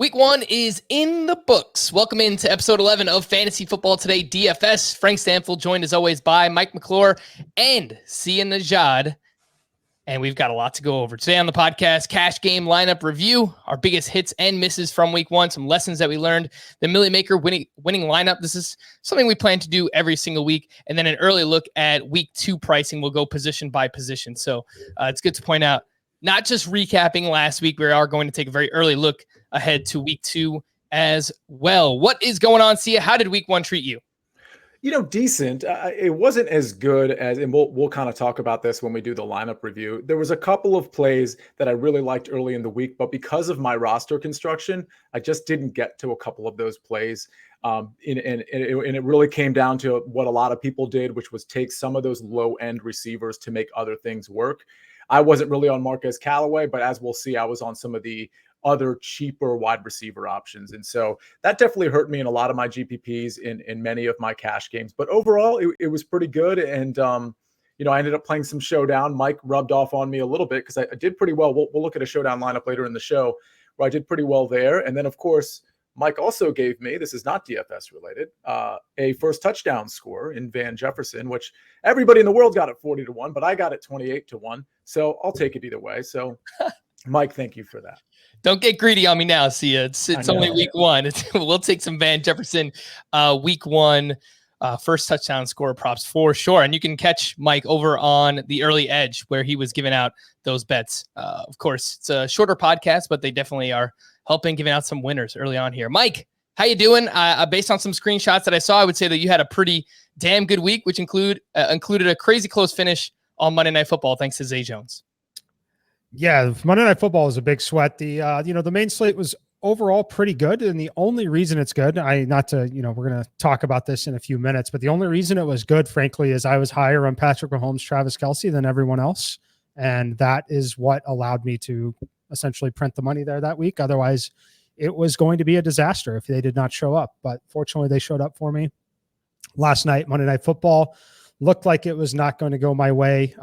Week 1 is in the books. Welcome into episode 11 of Fantasy Football Today DFS. Frank Stanfield joined as always by Mike McClure and Sia Najad. And we've got a lot to go over today on the podcast. Cash game lineup review, our biggest hits and misses from week 1, some lessons that we learned, the MILLY Maker winning lineup. This is something we plan to do every single week. And then an early look at week 2 pricing. We'll go position by position. So it's good to point out, not just recapping last week, we are going to take a very early look ahead to week 2 as well. What is going on, Sia? How did week 1 treat you? Decent. It wasn't as good as, and we'll kind of talk about this when we do the lineup review. There was a couple of plays that I really liked early in the week, but because of my roster construction, I just didn't get to a couple of those plays. And it really came down to what a lot of people did, which was take some of those low-end receivers to make other things work. I wasn't really on Marquez Callaway, but as we'll see, I was on some of the other cheaper wide receiver options. And so that definitely hurt me in a lot of my GPPs in many of my cash games. But overall, it was pretty good. And, I ended up playing some showdown. Mike rubbed off on me a little bit because I did pretty well. We'll look at a showdown lineup later in the show where I did pretty well there. And then, of course, Mike also gave me, this is not DFS related, a first touchdown score in Van Jefferson, which everybody in the world got at 40-1, but I got it 28-1. So I'll take it either way. So Mike, thank you for that. Don't get greedy on me now, Sia. It's only week 1. We'll take some Van Jefferson week 1 first touchdown score props for sure. And you can catch Mike over on the Early Edge where he was giving out those bets. Of course, it's a shorter podcast, but they definitely are helping giving out some winners early on here. Mike, how you doing? Based on some screenshots that I saw, I would say that you had a pretty damn good week, which included a crazy close finish on Monday Night Football thanks to Zay Jones. Yeah, Monday Night Football was a big sweat. The main slate was overall pretty good, and the only reason it's good, we're going to talk about this in a few minutes, but the only reason it was good, frankly, is I was higher on Patrick Mahomes, Travis Kelce than everyone else, and that is what allowed me to essentially print the money there that week. Otherwise, it was going to be a disaster if they did not show up, but fortunately, they showed up for me. Last night, Monday Night Football looked like it was not going to go my way.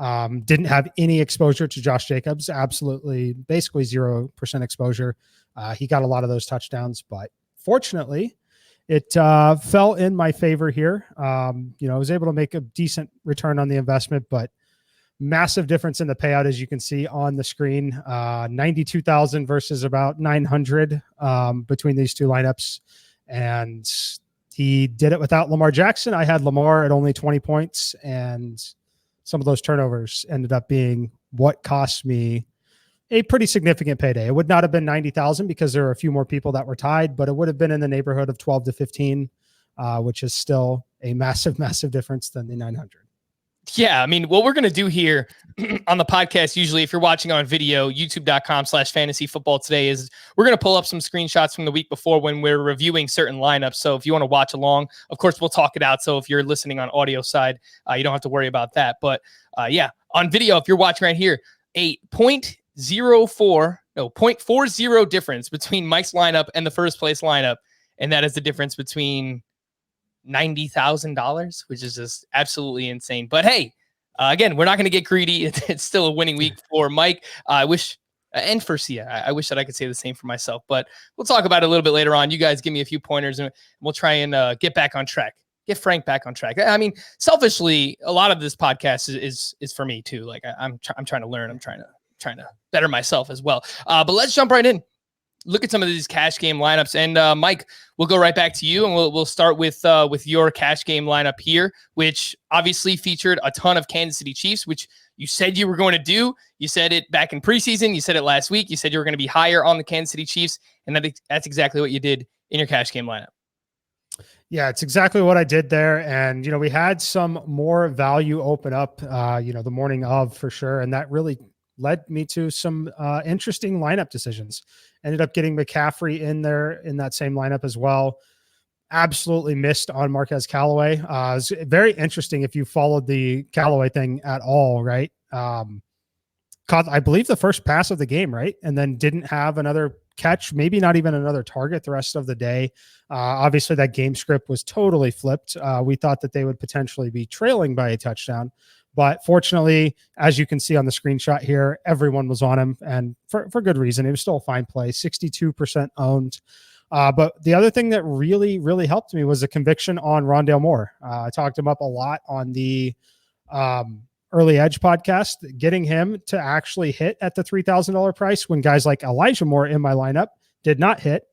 Didn't have any exposure to Josh Jacobs. Basically 0% exposure. He got a lot of those touchdowns, but fortunately, it fell in my favor here. I was able to make a decent return on the investment, but massive difference in the payout, as you can see on the screen. 92,000 versus about 900 between these two lineups, and he did it without Lamar Jackson. I had Lamar at only 20 points, and some of those turnovers ended up being what cost me a pretty significant payday. It would not have been 90,000 because there are a few more people that were tied, but it would have been in the neighborhood of 12 to 15, which is still a massive, massive difference than the 900. Yeah, I mean, what we're going to do here on the podcast, usually if you're watching on video, youtube.com/fantasy football today, is we're going to pull up some screenshots from the week before when we're reviewing certain lineups. So if you want to watch along, of course, we'll talk it out. So if you're listening on audio side, you don't have to worry about that. But on video, if you're watching right here, a 0.40 difference between Mike's lineup and the first place lineup. And that is the difference between $90,000, which is just absolutely insane. But hey, again, we're not going to get greedy. It's still a winning week for Mike. I wish, and for Sia, I wish that I could say the same for myself, but we'll talk about it a little bit later on. You guys give me a few pointers and we'll try and get back on track. Get Frank back on track. I mean, selfishly, a lot of this podcast is for me too. Like I'm trying to learn. I'm trying to better myself as well. But let's jump right in. Look at some of these cash game lineups, and Mike, we'll go right back to you, and we'll start with your cash game lineup here, which obviously featured a ton of Kansas City Chiefs, which you said you were going to do. You said it back in preseason. You said it last week. You said you were going to be higher on the Kansas City Chiefs, and that's exactly what you did in your cash game lineup. Yeah, it's exactly what I did there, and we had some more value open up, the morning of for sure, and that really led me to some interesting lineup decisions. Ended up getting McCaffrey in there in that same lineup as well. Absolutely missed on Marquez Callaway. It's very interesting if you followed the Callaway thing at all, right? Caught, I believe, the first pass of the game, right? And then didn't have another catch, maybe not even another target the rest of the day. Obviously, that game script was totally flipped. We thought that they would potentially be trailing by a touchdown, But fortunately, as you can see on the screenshot here, everyone was on him, and for good reason. It was still a fine play, 62% owned. But the other thing that really, really helped me was the conviction on Rondale Moore. I talked him up a lot on the Early Edge podcast, getting him to actually hit at the $3,000 price when guys like Elijah Moore in my lineup did not hit.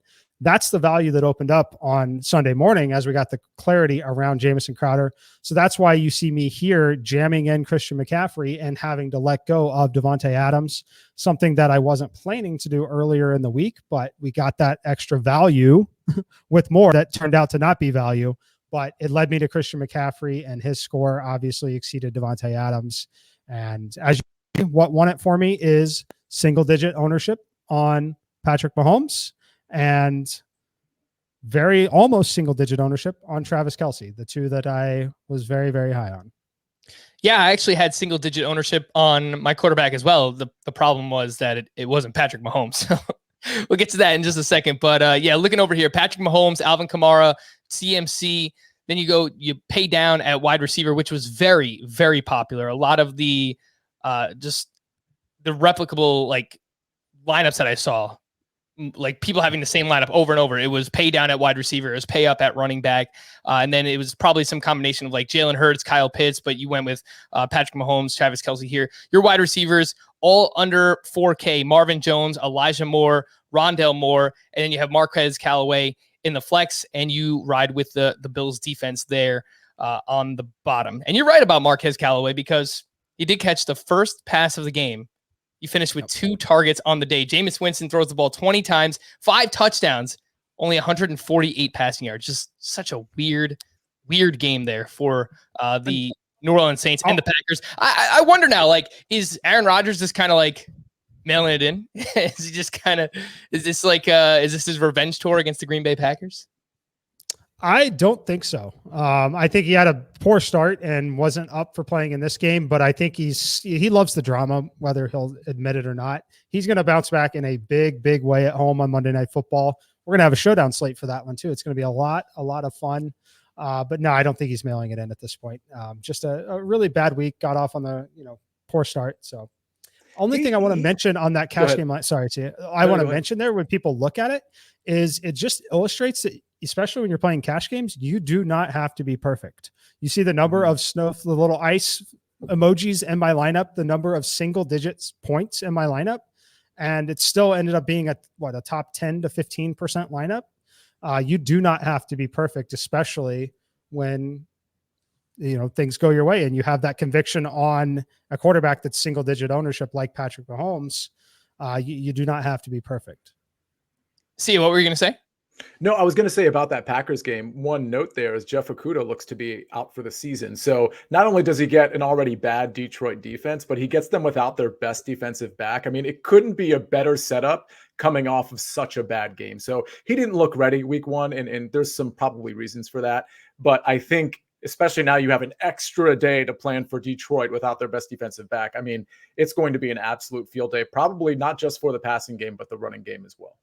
That's the value that opened up on Sunday morning as we got the clarity around Jamison Crowder. So that's why you see me here jamming in Christian McCaffrey and having to let go of Devontae Adams, something that I wasn't planning to do earlier in the week, but we got that extra value with Moore that turned out to not be value, but it led me to Christian McCaffrey, and his score obviously exceeded Devontae Adams. And as you, what won it for me is single digit ownership on Patrick Mahomes, and very almost single digit ownership on Travis Kelce, the two that I was very, very high on. Yeah, I actually had single digit ownership on my quarterback as well. The problem was that it wasn't Patrick Mahomes. We'll get to that in just a second. But yeah, looking over here, Patrick Mahomes, Alvin Kamara, CMC. Then you pay down at wide receiver, which was very, very popular. A lot of the just the replicable like lineups that I saw, like people having the same lineup over and over. It was pay down at wide receiver, it was pay up at running back, and then it was probably some combination of like Jalen Hurts, Kyle Pitts, but you went with Patrick Mahomes, Travis Kelce here. Your wide receivers all under 4K: Marvin Jones, Elijah Moore, Rondale Moore, and then you have Marquez Callaway in the flex, and you ride with the Bills defense there on the bottom. And you're right about Marquez Callaway because he did catch the first pass of the game. You finished with 2 targets on the day. Jameis Winston throws the ball 20 times, 5 touchdowns, only 148 passing yards. Just such a weird game there for the New Orleans Saints and the Packers. I wonder now, like, is Aaron Rodgers just kind of like mailing it in? Is he just kind of, is this his revenge tour against the Green Bay Packers? I don't think so. I think he had a poor start and wasn't up for playing in this game, but I think he loves the drama, whether he'll admit it or not. He's going to bounce back in a big, big way at home on Monday Night Football. We're going to have a showdown slate for that one too. It's going to be a lot of fun. But no, I don't think he's mailing it in at this point. Just a really bad week, got off on the, poor start. So only thing I want to mention on that cash game, I want to mention there when people look at it is it just illustrates that, especially when you're playing cash games, you do not have to be perfect. You see the number of the little ice emojis in my lineup, the number of single digits points in my lineup, and it still ended up being a top 10 to 15% lineup. You do not have to be perfect, especially when things go your way and you have that conviction on a quarterback that's single digit ownership like Patrick Mahomes. You do not have to be perfect. See, what were you going to say? No, I was going to say about that Packers game, one note there is Jeff Okudah looks to be out for the season. So not only does he get an already bad Detroit defense, but he gets them without their best defensive back. I mean, it couldn't be a better setup coming off of such a bad game. So he didn't look ready week 1, and there's some probably reasons for that. But I think especially now you have an extra day to plan for Detroit without their best defensive back. I mean, it's going to be an absolute field day, probably not just for the passing game, but the running game as well.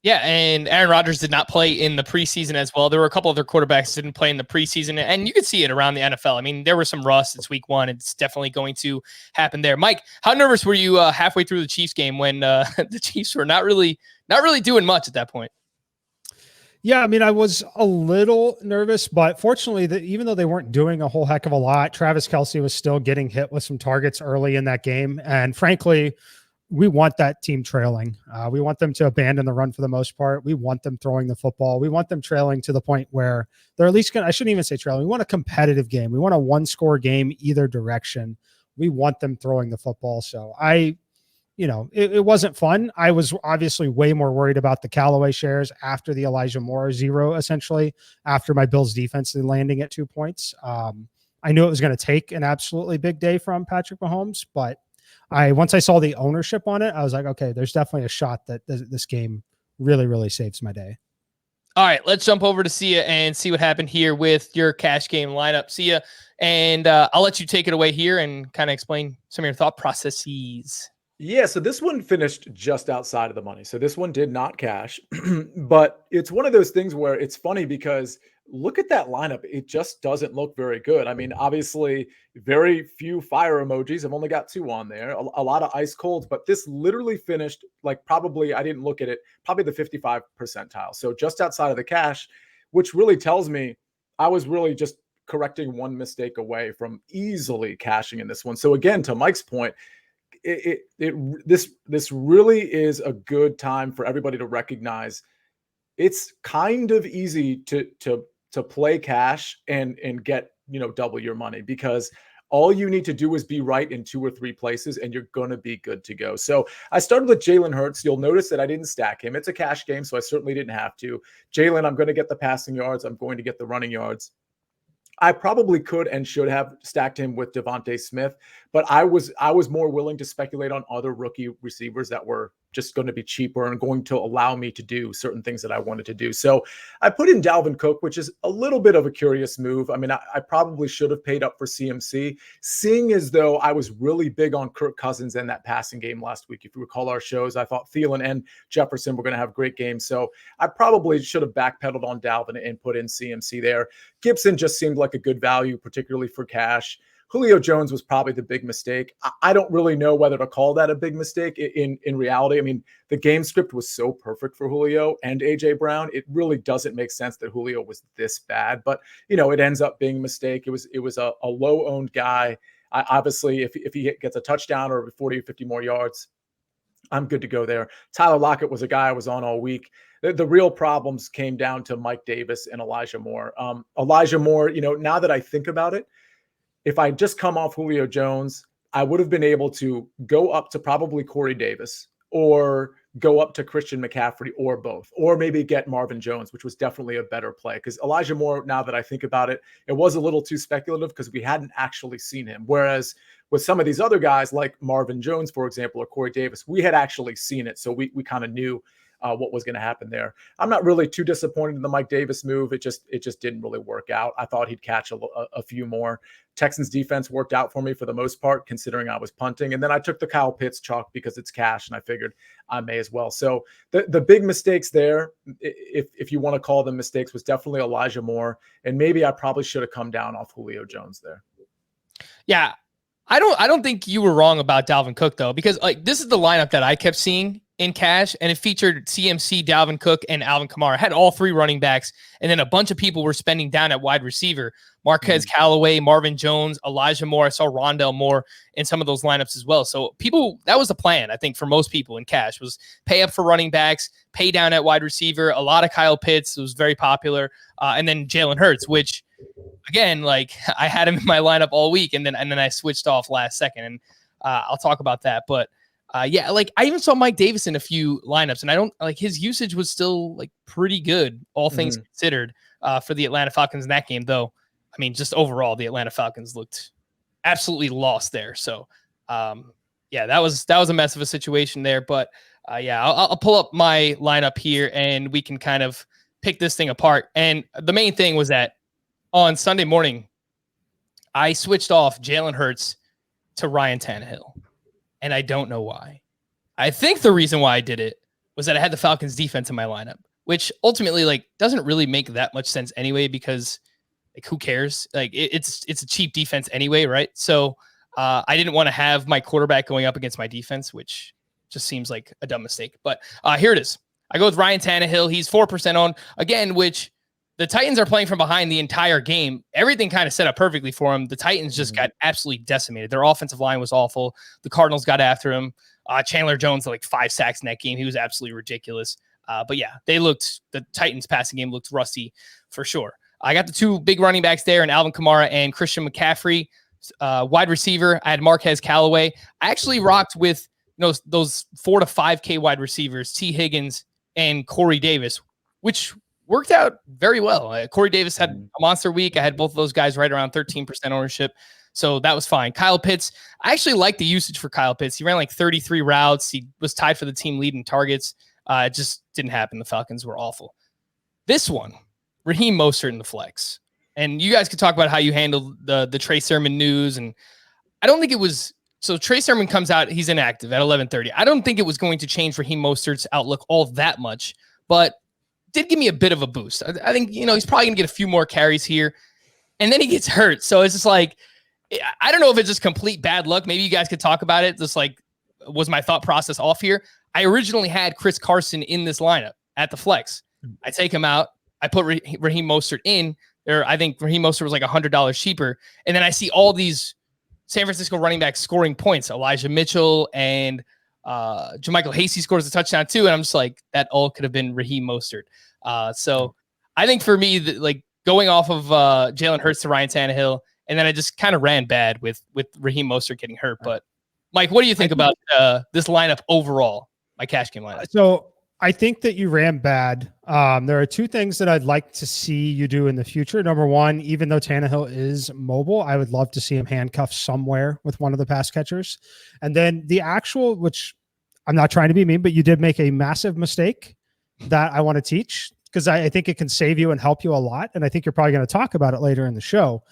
Yeah, and Aaron Rodgers did not play in the preseason as well. There were a couple other quarterbacks that didn't play in the preseason, and you could see it around the NFL. I mean, there was some rust. It's week 1. It's definitely going to happen there. Mike, how nervous were you halfway through the Chiefs game when the Chiefs were not really doing much at that point? Yeah, I mean, I was a little nervous, but fortunately, even though they weren't doing a whole heck of a lot, Travis Kelce was still getting hit with some targets early in that game. And frankly, we want that team trailing. We want them to abandon the run for the most part. We want them throwing the football. We want them trailing to the point where they're at least I shouldn't even say trailing. We want a competitive game. We want a 1-score game either direction. We want them throwing the football. So it wasn't fun. I was obviously way more worried about the Callaway shares after the Elijah Moore 0, essentially, after my Bills defense landing at 2 points. I knew it was going to take an absolutely big day from Patrick Mahomes, but once I saw the ownership on it, I was like, okay, there's definitely a shot that this game really, really saves my day. All right, let's jump over to Sia and see what happened here with your cash game lineup. Sia, and I'll let you take it away here and kind of explain some of your thought processes. Yeah, so this one finished just outside of the money. So this one did not cash, but it's one of those things where it's funny because look at that lineup. It just doesn't look very good. I mean, obviously, very few fire emojis. I've only got 2 on there. A lot of ice colds, but this literally finished like probably, I didn't look at it, probably the 55 percentile. So just outside of the cash, which really tells me I was really just correcting one mistake away from easily cashing in this one. So again, to Mike's point, this really is a good time for everybody to recognize it's kind of easy to play cash and get, double your money, because all you need to do is be right in 2 or 3 places and you're going to be good to go. So I started with Jalen Hurts. You'll notice that I didn't stack him. It's a cash game, so I certainly didn't have to. Jalen, I'm going to get the passing yards. I'm going to get the running yards. I probably could and should have stacked him with Devontae Smith, but I was more willing to speculate on other rookie receivers that were just going to be cheaper and going to allow me to do certain things that I wanted to do. So I put in Dalvin Cook, which is a little bit of a curious move. I mean, I probably should have paid up for CMC, seeing as though I was really big on Kirk Cousins and that passing game last week. If you recall our shows, I thought Thielen and Jefferson were going to have great games. So I probably should have backpedaled on Dalvin and put in CMC there. Gibson just seemed like a good value, particularly for cash. Julio Jones was probably the big mistake. I don't really know whether to call that a big mistake in reality. I mean, the game script was so perfect for Julio and AJ Brown. It really doesn't make sense that Julio was this bad, but it ends up being a mistake. It was a low owned guy. Obviously, if he gets a touchdown or 40 or 50 more yards, I'm good to go there. Tyler Lockett was a guy I was on all week. The real problems came down to Mike Davis and Elijah Moore. Elijah Moore, now that I think about it, if I just come off Julio Jones, I would have been able to go up to probably Corey Davis or go up to Christian McCaffrey or both, or maybe get Marvin Jones, which was definitely a better play. Because Elijah Moore, now that I think about it, it was a little too speculative because we hadn't actually seen him. Whereas with some of these other guys like Marvin Jones, for example, or Corey Davis, we had actually seen it. So we kind of knew what was going to happen there. I'm not really too disappointed in the Mike Davis move. It just didn't really work out. I thought he'd catch a few more. Texans defense worked out for me for the most part, considering I was punting. And then I took the Kyle Pitts chalk because it's cash, and I figured I may as well. So the big mistakes there, if you want to call them mistakes, was definitely Elijah Moore. And maybe I probably should have come down off Julio Jones there. Yeah. I don't think you were wrong about Dalvin Cook, though, because this is the lineup that I kept seeing in cash, and it featured CMC, Dalvin Cook, and Alvin Kamara. Had all 3 running backs, and then a bunch of people were spending down at wide receiver. Marquez Callaway, Marvin Jones, Elijah Moore. I saw Rondell Moore in some of those lineups as well. So that was the plan, I think, for most people in cash, was pay up for running backs, pay down at wide receiver. A lot of Kyle Pitts was very popular, and then Jalen Hurts, which, again, I had him in my lineup all week, and then I switched off last second, and I'll talk about that. But I even saw Mike Davis in a few lineups, and I don't his usage was still pretty good, all things considered, for the Atlanta Falcons in that game. Though, I mean, just overall, the Atlanta Falcons looked absolutely lost there. So, that was a mess of a situation there. But I'll pull up my lineup here, and we can kind of pick this thing apart. And the main thing was that on Sunday morning, I switched off Jalen Hurts to Ryan Tannehill. And I don't know why. I think the reason why I did it was that I had the Falcons defense in my lineup, which ultimately doesn't really make that much sense anyway, because who cares? It's a cheap defense anyway, right? So I didn't want to have my quarterback going up against my defense, which just seems like a dumb mistake. But here it is. I go with Ryan Tannehill. He's 4% on again, which the Titans are playing from behind the entire game. Everything kind of set up perfectly for him. The Titans just got absolutely decimated. Their offensive line was awful. The Cardinals got after him. Chandler Jones had 5 sacks in that game. He was absolutely ridiculous. But yeah, the Titans passing game looked rusty for sure. I got the 2 big running backs there, and Alvin Kamara and Christian McCaffrey. Wide receiver, I had Marquez Callaway. I actually rocked with those 4 to 5K wide receivers, T. Higgins and Corey Davis, which worked out very well. Corey Davis had a monster week. I had both of those guys right around 13% ownership. So that was fine. Kyle Pitts, I actually like the usage for Kyle Pitts. He ran 33 routes. He was tied for the team lead in targets. It just didn't happen. The Falcons were awful. This one, Raheem Mostert in the flex. And you guys could talk about how you handled the Trey Sermon news. And I don't think it was – so Trey Sermon comes out. He's inactive at 11:30. I don't think it was going to change Raheem Mostert's outlook all that much. But did give me a bit of a boost. I think, he's probably going to get a few more carries here. And then he gets hurt. So it's just like, I don't know if it's just complete bad luck. Maybe you guys could talk about it. Just like, was my thought process off here? I originally had Chris Carson in this lineup at the flex. I take him out. I put Raheem Mostert in there. I think Raheem Mostert was like $100 cheaper. And then I see all these San Francisco running backs scoring points. Elijah Mitchell and Jermichael Hasty scores a touchdown too. And I'm just like, that all could have been Raheem Mostert. So I think for me, like going off of Jalen Hurts to Ryan Tannehill, and then I just kind of ran bad with Raheem Mostert getting hurt. But Mike, what do you think about this lineup overall? My cash game lineup. So I think that you ran bad. There are two things that I'd like to see you do in the future. Number one, even though Tannehill is mobile, I would love to see him handcuffed somewhere with one of the pass catchers. And then the actual, which I'm not trying to be mean, but you did make a massive mistake that I want to teach, because I think it can save you and help you a lot. And I think you're probably going to talk about it later in the show.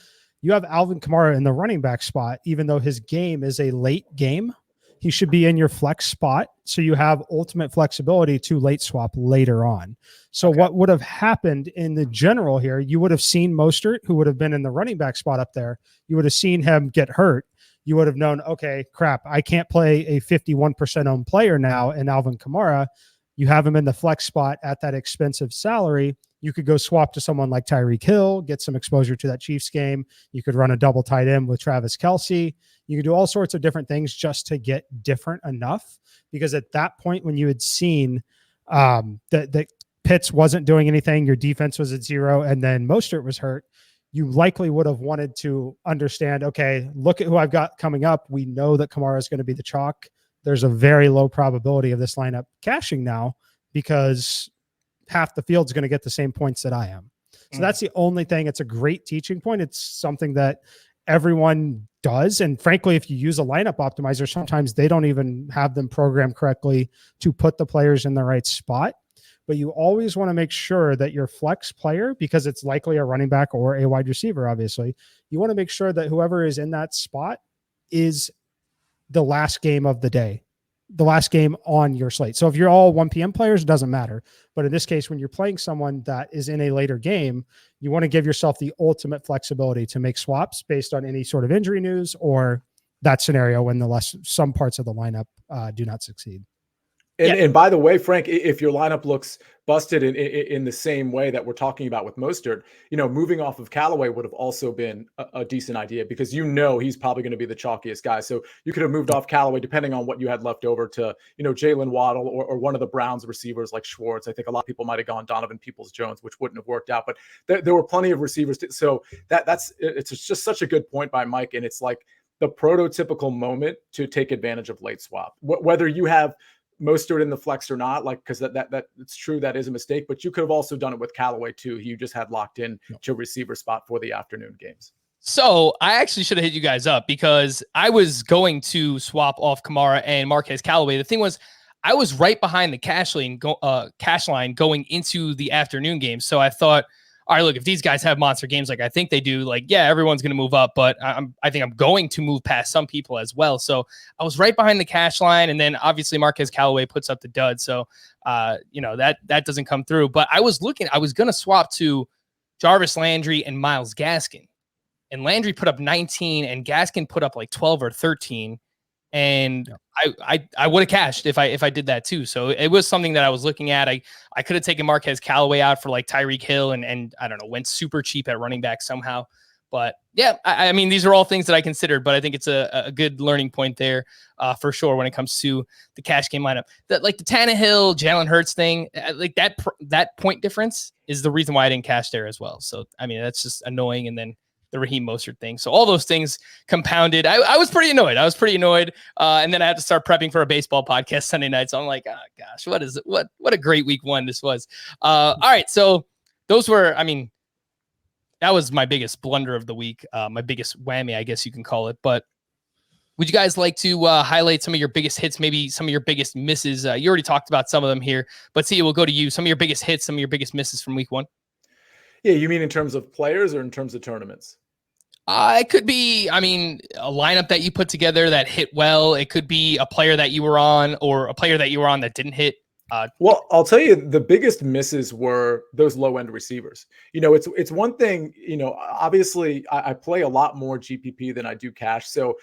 You have Alvin Kamara in the running back spot, even though his game is a late game. He should be in your flex spot, so you have ultimate flexibility to late swap later on. So what would have happened in the general here, you would have seen Mostert, who would have been in the running back spot up there. You would have seen him get hurt. You would have known, okay, crap, I can't play a 51% owned player now in Alvin Kamara. You have him in the flex spot at that expensive salary. You could go swap to someone like Tyreek Hill, get some exposure to that Chiefs game. You could run a double tight end with Travis Kelce. You could do all sorts of different things just to get different enough, because at that point when you had seen that Pitts wasn't doing anything, your defense was at 0, and then Mostert was hurt, you likely would have wanted to understand, okay, look at who I've got coming up. We know that Kamara is going to be the chalk. There's a very low probability of this lineup cashing now, because half the field's going to get the same points that I am. So that's the only thing. It's a great teaching point. It's something that everyone does. And frankly, if you use a lineup optimizer, sometimes they don't even have them programmed correctly to put the players in the right spot. But you always want to make sure that your flex player, because it's likely a running back or a wide receiver, obviously, you want to make sure that whoever is in that spot is the last game of the day, the last game on your slate. So if you're all 1 p.m. players, it doesn't matter. But in this case, when you're playing someone that is in a later game, you want to give yourself the ultimate flexibility to make swaps based on any sort of injury news or that scenario when some parts of the lineup do not succeed. And by the way, Frank, if your lineup looks busted in the same way that we're talking about with Mostert, moving off of Callaway would have also been a decent idea, because he's probably going to be the chalkiest guy. So you could have moved off Callaway depending on what you had left over to, Jalen Waddle or one of the Browns receivers like Schwartz. I think a lot of people might have gone Donovan Peoples-Jones, which wouldn't have worked out. But there were plenty of receivers. So it's just such a good point by Mike. And it's like the prototypical moment to take advantage of late swap. Whether you have Mostert in the flex or not, like, because that it's true, that is a mistake, but you could have also done it with Callaway too. You just had locked in to receiver spot for the afternoon games. So I actually should have hit you guys up, because I was going to swap off Kamara and Marquez Callaway. The thing was, I was right behind the cash line going into the afternoon game. So I thought, all right, look, if these guys have monster games like I think they do, like, yeah, everyone's going to move up, but I think I'm going to move past some people as well. So I was right behind the cash line, and then obviously Marquez Callaway puts up the dud. So, that doesn't come through. But I was going to swap to Jarvis Landry and Myles Gaskin, and Landry put up 19 and Gaskin put up like 12 or 13. And I would have cashed if I did that too. So it was something that I was looking at. I could have taken Marquez Callaway out for like Tyreek Hill and I don't know, went super cheap at running back somehow. But yeah, I mean, these are all things that I considered, but I think it's a good learning point there for sure when it comes to the cash game lineup. That, like the Tannehill, Jalen Hurts thing, like that point difference is the reason why I didn't cash there as well. So I mean, that's just annoying. And then the Raheem Mostert thing. So all those things compounded. I was pretty annoyed. And then I had to start prepping for a baseball podcast Sunday night. So I'm like, oh gosh, what a great week one this was. All right. So those were, that was my biggest blunder of the week. My biggest whammy, I guess you can call it. But would you guys like to highlight some of your biggest hits, maybe some of your biggest misses? You already talked about some of them here, but see, we'll go to you. Some of your biggest hits, some of your biggest misses from week one. Yeah, you mean in terms of players or in terms of tournaments? It could be, a lineup that you put together that hit well. It could be a player that you were on or a player that you were on that didn't hit. Well, I'll tell you, the biggest misses were those low end receivers. It's one thing, obviously I play a lot more GPP than I do cash. So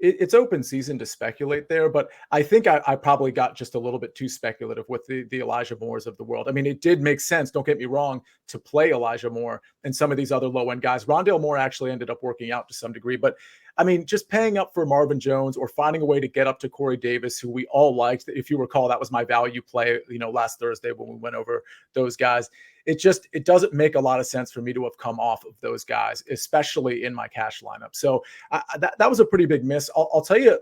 it's open season to speculate there, but I think I probably got just a little bit too speculative with the Elijah Moores of the world. I mean, it did make sense, don't get me wrong, to play Elijah Moore and some of these other low end guys. Rondale Moore actually ended up working out to some degree, but I mean, just paying up for Marvin Jones or finding a way to get up to Corey Davis, who we all liked. If you recall, that was my value play, last Thursday when we went over those guys. It doesn't make a lot of sense for me to have come off of those guys, especially in my cash lineup. So that was a pretty big miss. I'll tell you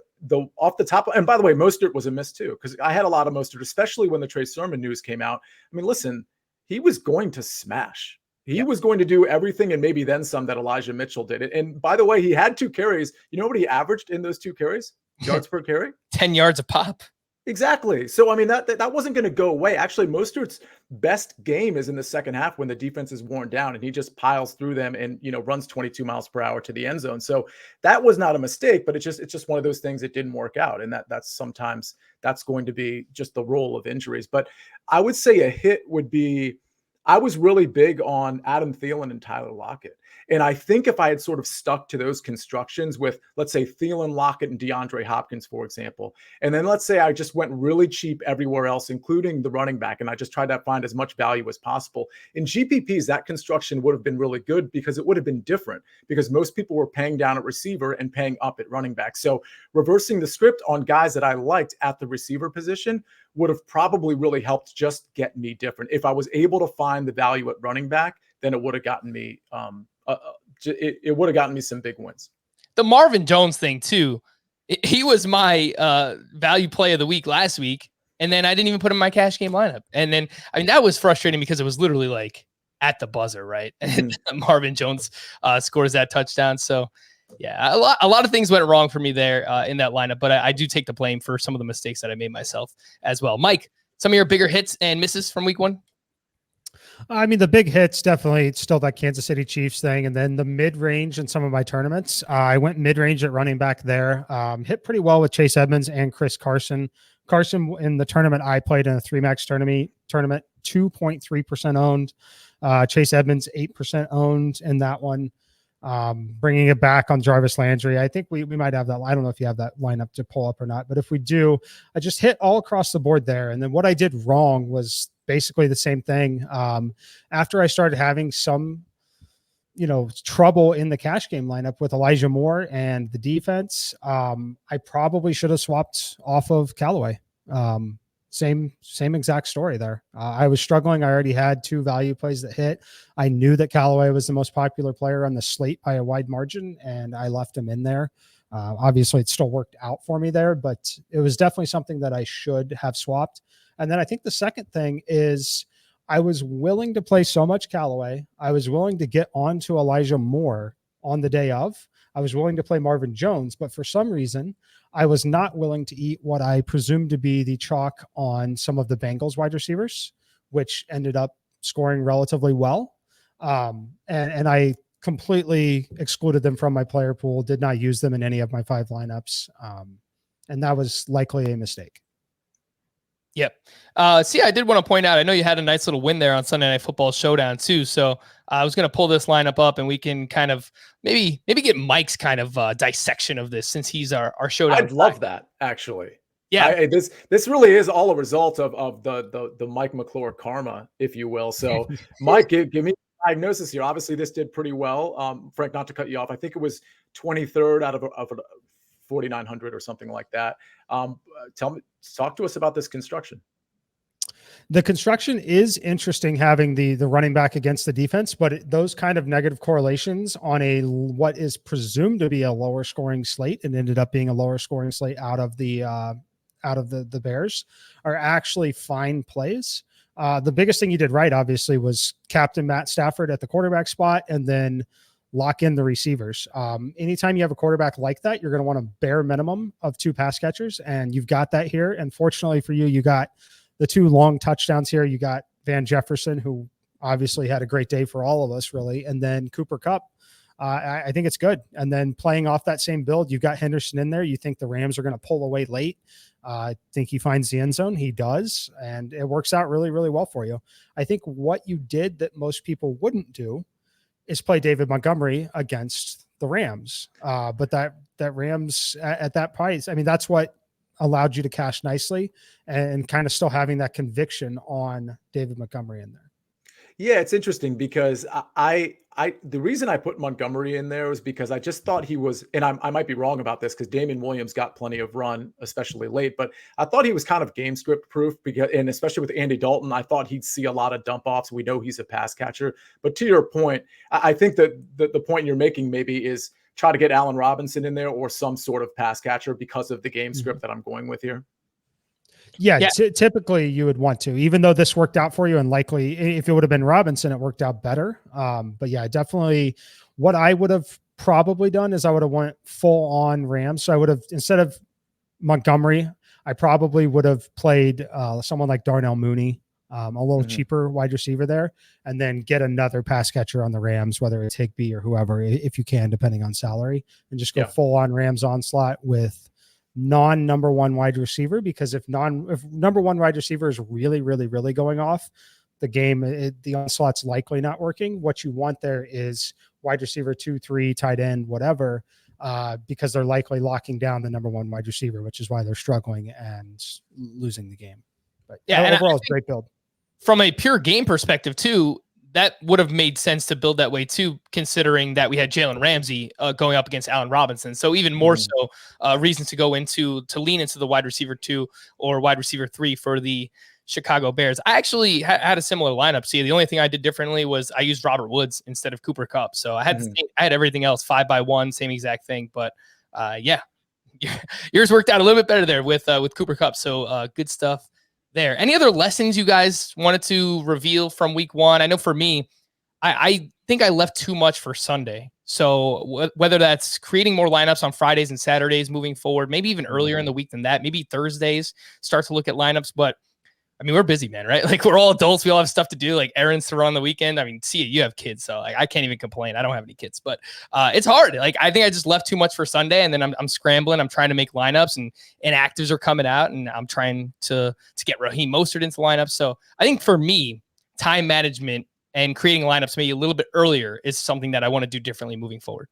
off the top. And by the way, Mostert was a miss too, because I had a lot of Mostert, especially when the Trey Sermon news came out. I mean, listen, he was going to smash. He was going to do everything and maybe then some that Elijah Mitchell did it. And by the way, he had 2 carries. You know what he averaged in those 2 carries? Yards per carry? 10 yards a pop. Exactly. So, I mean, that wasn't going to go away. Actually, Mostert's best game is in the second half when the defense is worn down and he just piles through them and, runs 22 miles per hour to the end zone. So that was not a mistake, but it's just one of those things that didn't work out. And that's sometimes that's going to be just the role of injuries. But I would say a hit would be, I was really big on Adam Thielen and Tyler Lockett. And I think if I had sort of stuck to those constructions with, let's say, Thielen, Lockett, and DeAndre Hopkins, for example, and then let's say I just went really cheap everywhere else, including the running back, and I just tried to find as much value as possible. In GPPs, that construction would have been really good because it would have been different because most people were paying down at receiver and paying up at running back. So reversing the script on guys that I liked at the receiver position would have probably really helped just get me different. If I was able to find the value at running back, then it would have gotten me it would have gotten me some big wins. The Marvin Jones thing too. He was my value play of the week last week. And then I didn't even put him in my cash game lineup. And then, I mean, that was frustrating because it was literally like at the buzzer, right? And Marvin Jones scores that touchdown. So yeah, a lot of things went wrong for me there in that lineup, but I do take the blame for some of the mistakes that I made myself as well. Mike, some of your bigger hits and misses from week 1? I mean, the big hits definitely still that Kansas City Chiefs thing. And then the mid-range in some of my tournaments. I went mid-range at running back there. Hit pretty well with Chase Edmonds and Chris Carson. Carson in the tournament I played in a 3-max tournament, 2.3% owned. Chase Edmonds, 8% owned in that one. Bringing it back on Jarvis Landry. I think we might have that. I don't know if you have that lineup to pull up or not, but if we do, I just hit all across the board there. And then what I did wrong was basically the same thing. After I started having some, trouble in the cash game lineup with Elijah Moore and the defense, I probably should have swapped off of Callaway. Same exact story there. I was struggling. I already had 2 value plays that hit. I knew that Callaway was the most popular player on the slate by a wide margin, and I left him in there. Obviously, it still worked out for me there, but it was definitely something that I should have swapped. And then I think the second thing is I was willing to play so much Callaway. I was willing to get onto Elijah Moore on the day of. I was willing to play Marvin Jones, but for some reason, I was not willing to eat what I presumed to be the chalk on some of the Bengals wide receivers, which ended up scoring relatively well. And I completely excluded them from my player pool, did not use them in any of my 5 lineups. And that was likely a mistake. Yep. See, I did want to point out, I know you had a nice little win there on Sunday Night Football Showdown too. So I was going to pull this lineup up and we can kind of maybe get Mike's kind of dissection of this since he's our showdown. I'd love that actually. Yeah. This really is all a result of the Mike McClure karma, if you will. So Mike, give me a diagnosis here. Obviously this did pretty well. Frank, not to cut you off. I think it was 23rd out of 4,900 or something like that. Talk to us about this construction. The construction is interesting having the running back against the defense, but those kind of negative correlations on what is presumed to be a lower scoring slate and ended up being a lower scoring slate out of the Bears are actually fine plays. The biggest thing you did right, obviously, was captain Matt Stafford at the quarterback spot and then lock in the receivers. Anytime you have a quarterback like that, you're going to want a bare minimum of 2 pass catchers, and you've got that here. And fortunately for you, you got the 2 long touchdowns here. You got Van Jefferson, who obviously had a great day for all of us, really, and then Cooper Kupp I think it's good. And then playing off that same build, you've got Henderson in there. You think the Rams are going to pull away late. I think he finds the end zone. He does. And it works out really, really well for you. I think what you did that most people wouldn't do is play David Montgomery against the Rams. But that Rams at that price, I mean, that's what allowed you to cash nicely and kind of still having that conviction on David Montgomery in there. Yeah, it's interesting because the reason I put Montgomery in there was because I just thought he was, and I might be wrong about this because Damian Williams got plenty of run, especially late, but I thought he was kind of game script proof because, and especially with Andy Dalton, I thought he'd see a lot of dump offs. We know he's a pass catcher, but to your point, I think that the point you're making maybe is try to get Allen Robinson in there or some sort of pass catcher because of the game script that I'm going with here. Yeah. Typically you would want to, even though this worked out for you, and likely if it would have been Robinson, it worked out better. But yeah, definitely what I would have probably done is I would have went full on Rams. So I would have, instead of Montgomery, I probably would have played someone like Darnell Mooney, a little cheaper wide receiver there, and then get another pass catcher on the Rams, whether it's Higbee or whoever, if you can, depending on salary, and just go full on Rams onslaught with non-number one wide receiver, because if number one wide receiver is really, really, really going off, the game, the onslaught's likely not working. What you want there is wide receiver 2, 3, tight end, whatever, because they're likely locking down the number one wide receiver, which is why they're struggling and losing the game. But yeah, overall, it's a great build. From a pure game perspective too, that would have made sense to build that way too, considering that we had Jalen Ramsey going up against Allen Robinson. So even more so reasons to lean into the wide receiver 2 or wide receiver 3 for the Chicago Bears. I actually had a similar lineup. See, the only thing I did differently was I used Robert Woods instead of Cooper Kupp. So I had I had everything else 5x1, same exact thing. But yeah, yours worked out a little bit better there with Cooper Kupp. So good stuff there. Any other lessons you guys wanted to reveal from week 1? I know for me, I think I left too much for Sunday. So whether that's creating more lineups on Fridays and Saturdays moving forward, maybe even earlier in the week than that, maybe Thursdays, start to look at lineups. But I mean, we're busy, man, right? Like we're all adults. We all have stuff to do, like errands to run on the weekend. I mean, see, you have kids, so I can't even complain. I don't have any kids, but it's hard. Like I think I just left too much for Sunday, and then I'm scrambling. I'm trying to make lineups, and actives are coming out, and I'm trying to get Raheem Mostert into lineups. So I think for me, time management and creating lineups maybe a little bit earlier is something that I want to do differently moving forward.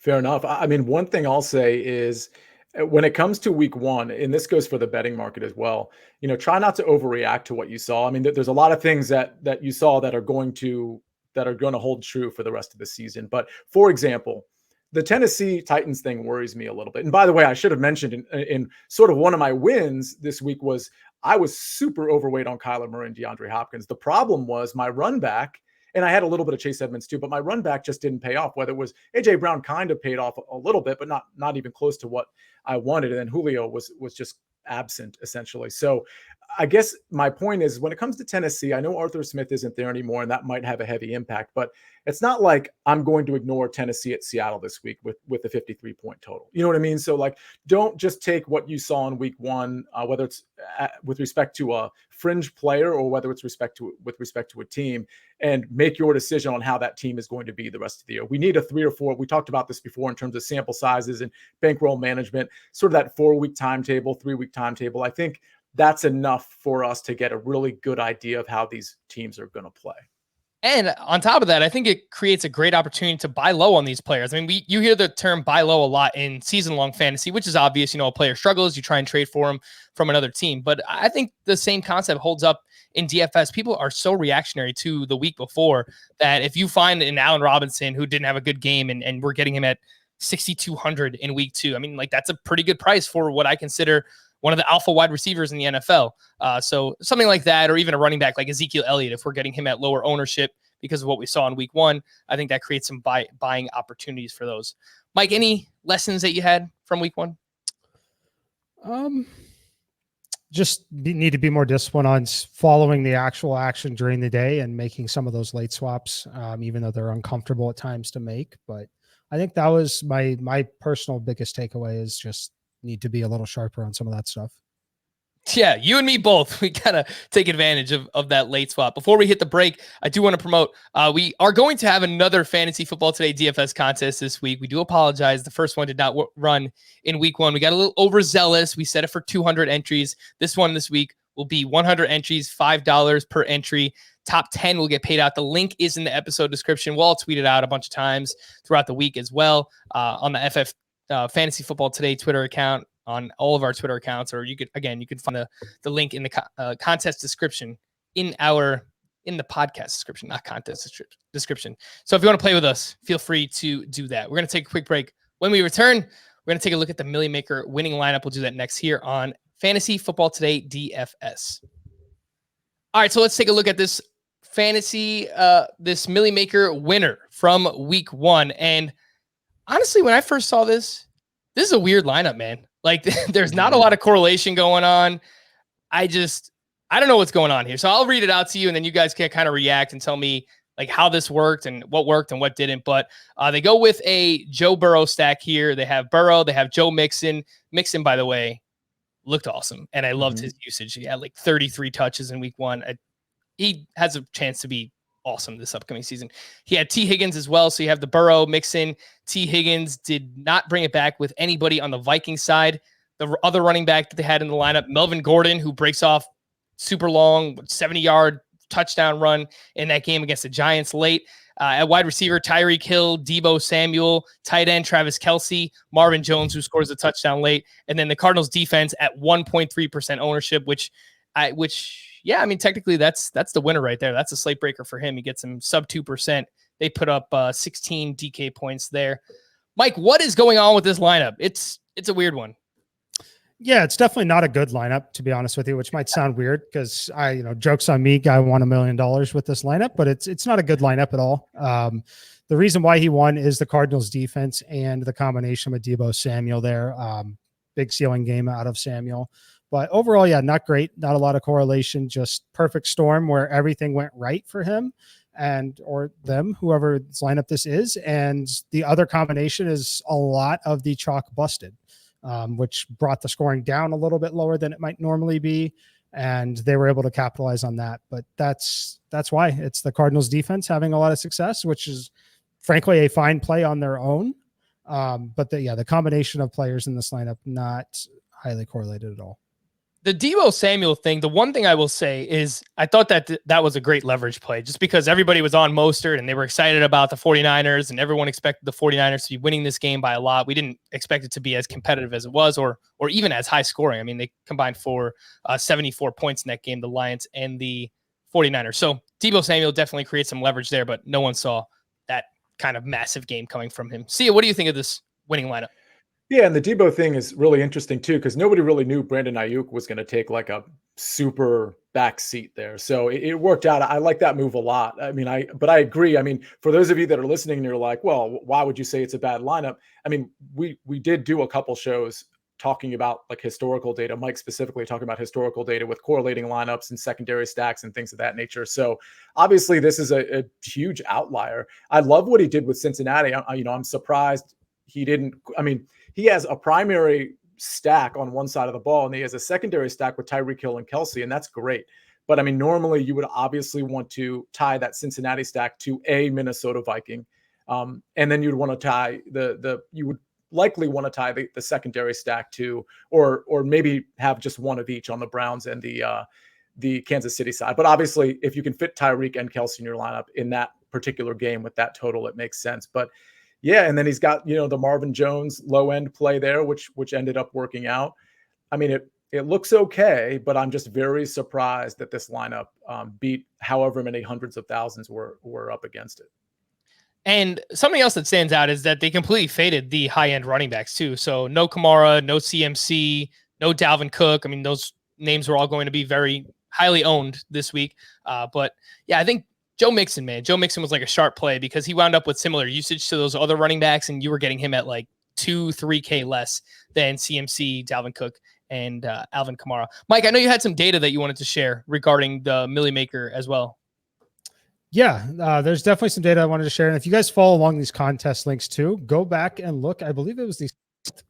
Fair enough. I mean, one thing I'll say is, when it comes to week 1, and this goes for the betting market as well, try not to overreact to what you saw. I mean, there's a lot of things that you saw that are going to hold true for the rest of the season. But for example, the Tennessee Titans thing worries me a little bit. And by the way, I should have mentioned in sort of one of my wins this week was I was super overweight on Kyler Murray and DeAndre Hopkins. The problem was my run back, and I had a little bit of Chase Edmonds too, but my run back just didn't pay off. Whether it was AJ Brown kind of paid off a little bit, but not even close to what I wanted. And then Julio was just absent essentially. So I guess my point is, when it comes to Tennessee, I know Arthur Smith isn't there anymore, and that might have a heavy impact, but it's not like I'm going to ignore Tennessee at Seattle this week with a 53-point total. You know what I mean? So like, don't just take what you saw in week 1, whether it's with respect to a fringe player or whether it's with respect to a team, and make your decision on how that team is going to be the rest of the year. We need a 3 or 4. We talked about this before in terms of sample sizes and bankroll management, sort of that 4-week timetable, 3-week timetable. I think that's enough for us to get a really good idea of how these teams are going to play. And on top of that, I think it creates a great opportunity to buy low on these players. I mean, you hear the term buy low a lot in season-long fantasy, which is obvious. A player struggles, you try and trade for him from another team. But I think the same concept holds up in DFS. People are so reactionary to the week before that if you find an Allen Robinson who didn't have a good game and we're getting him at 6,200 in week 2, I mean, like that's a pretty good price for what I consider one of the alpha wide receivers in the NFL. So something like that, or even a running back like Ezekiel Elliott, if we're getting him at lower ownership because of what we saw in week 1, I think that creates some buying opportunities for those. Mike, any lessons that you had from week 1? Just need to be more disciplined on following the actual action during the day and making some of those late swaps, even though they're uncomfortable at times to make. But I think that was my personal biggest takeaway, is just need to be a little sharper on some of that stuff. Yeah, you and me both. We kind of take advantage of that late swap. Before we hit the break, I do want to promote, we are going to have another Fantasy Football Today DFS contest this week. We do apologize. The first one did not run in week 1. We got a little overzealous. We set it for 200 entries. This one this week will be 100 entries, $5 per entry. Top 10 will get paid out. The link is in the episode description. We'll tweet it out a bunch of times throughout the week as well on the FF Fantasy Football Today Twitter account, on all of our Twitter accounts, or you could find the link in the contest description in the podcast description, not contest description. So if you want to play with us, feel free to do that. We're going to take a quick break. When we return, we're going to take a look at the Millie Maker winning lineup. We'll do that next here on Fantasy Football Today DFS. All right, so let's take a look at this this Millie Maker winner from week 1. And honestly, when I first saw this is a weird lineup, man. Like, there's not a lot of correlation going on. I don't know what's going on here. So I'll read it out to you, and then you guys can kind of react and tell me like how this worked and what didn't. But they go with a Joe Burrow stack here. They have Burrow. They have Joe Mixon. Mixon, by the way, looked awesome, and I loved his usage. He had like 33 touches in week 1. He has a chance to be awesome this upcoming season. He had T. Higgins as well. So you have the Burrow, Mixon. T. Higgins did not bring it back with anybody on the Vikings side. The other running back that they had in the lineup, Melvin Gordon, who breaks off super long 70-yard touchdown run in that game against the Giants late. At wide receiver, Tyreek Hill, Deebo Samuel, tight end, Travis Kelce, Marvin Jones, who scores a touchdown late. And then the Cardinals defense at 1.3% ownership, which yeah, I mean, technically that's the winner right there. That's a slate breaker for him. He gets him sub 2%. They put up 16 DK points there. Mike, what is going on with this lineup? It's a weird one. Yeah, it's definitely not a good lineup, to be honest with you, which might sound weird because jokes on me, guy won $1 million with this lineup, but it's not a good lineup at all. The reason why he won is the Cardinals defense and the combination with Deebo Samuel there. Big ceiling game out of Samuel. But overall, yeah, not great. Not a lot of correlation, just perfect storm where everything went right for him or them, whoever's lineup this is. And the other combination is a lot of the chalk busted, which brought the scoring down a little bit lower than it might normally be. And they were able to capitalize on that. But that's why it's the Cardinals defense having a lot of success, which is frankly a fine play on their own. But the combination of players in this lineup, not highly correlated at all. The Deebo Samuel thing, the one thing I will say is I thought that was a great leverage play just because everybody was on Mostert and they were excited about the 49ers and everyone expected the 49ers to be winning this game by a lot. We didn't expect it to be as competitive as it was or even as high scoring. I mean, they combined for 74 points in that game, the Lions and the 49ers. So Deebo Samuel definitely creates some leverage there, but no one saw that kind of massive game coming from him. Sia, what do you think of this winning lineup? Yeah, and the Deebo thing is really interesting too, because nobody really knew Brandon Ayuk was going to take like a super back seat there. So it worked out. I like that move a lot. I mean, but I agree. I mean, for those of you that are listening and you're like, well, why would you say it's a bad lineup? I mean, we did do a couple shows talking about like historical data, Mike specifically talking about historical data with correlating lineups and secondary stacks and things of that nature. So obviously this is a huge outlier. I love what he did with Cincinnati. I'm surprised he didn't. I mean, he has a primary stack on one side of the ball, and he has a secondary stack with Tyreek Hill and Kelce, and that's great. But I mean, normally you would obviously want to tie that Cincinnati stack to a Minnesota Viking, and then you'd want to tie you would likely want to tie the secondary stack to, or maybe have just one of each on the Browns and the Kansas City side. But obviously, if you can fit Tyreek and Kelce in your lineup in that particular game with that total, it makes sense. But yeah, and then he's got, the Marvin Jones low end play there, which ended up working out. I mean, it looks okay, but I'm just very surprised that this lineup beat however many hundreds of thousands were up against it. And something else that stands out is that they completely faded the high end running backs too. So no Kamara, no CMC, no Dalvin Cook. I mean, those names were all going to be very highly owned this week. But yeah, I think Joe Mixon, man. Joe Mixon was like a sharp play because he wound up with similar usage to those other running backs, and you were getting him at like 2-3K less than CMC, Dalvin Cook, and Alvin Kamara. Mike, I know you had some data that you wanted to share regarding the Millie Maker as well. Yeah, there's definitely some data I wanted to share. And if you guys follow along these contest links too, go back and look. I believe it was the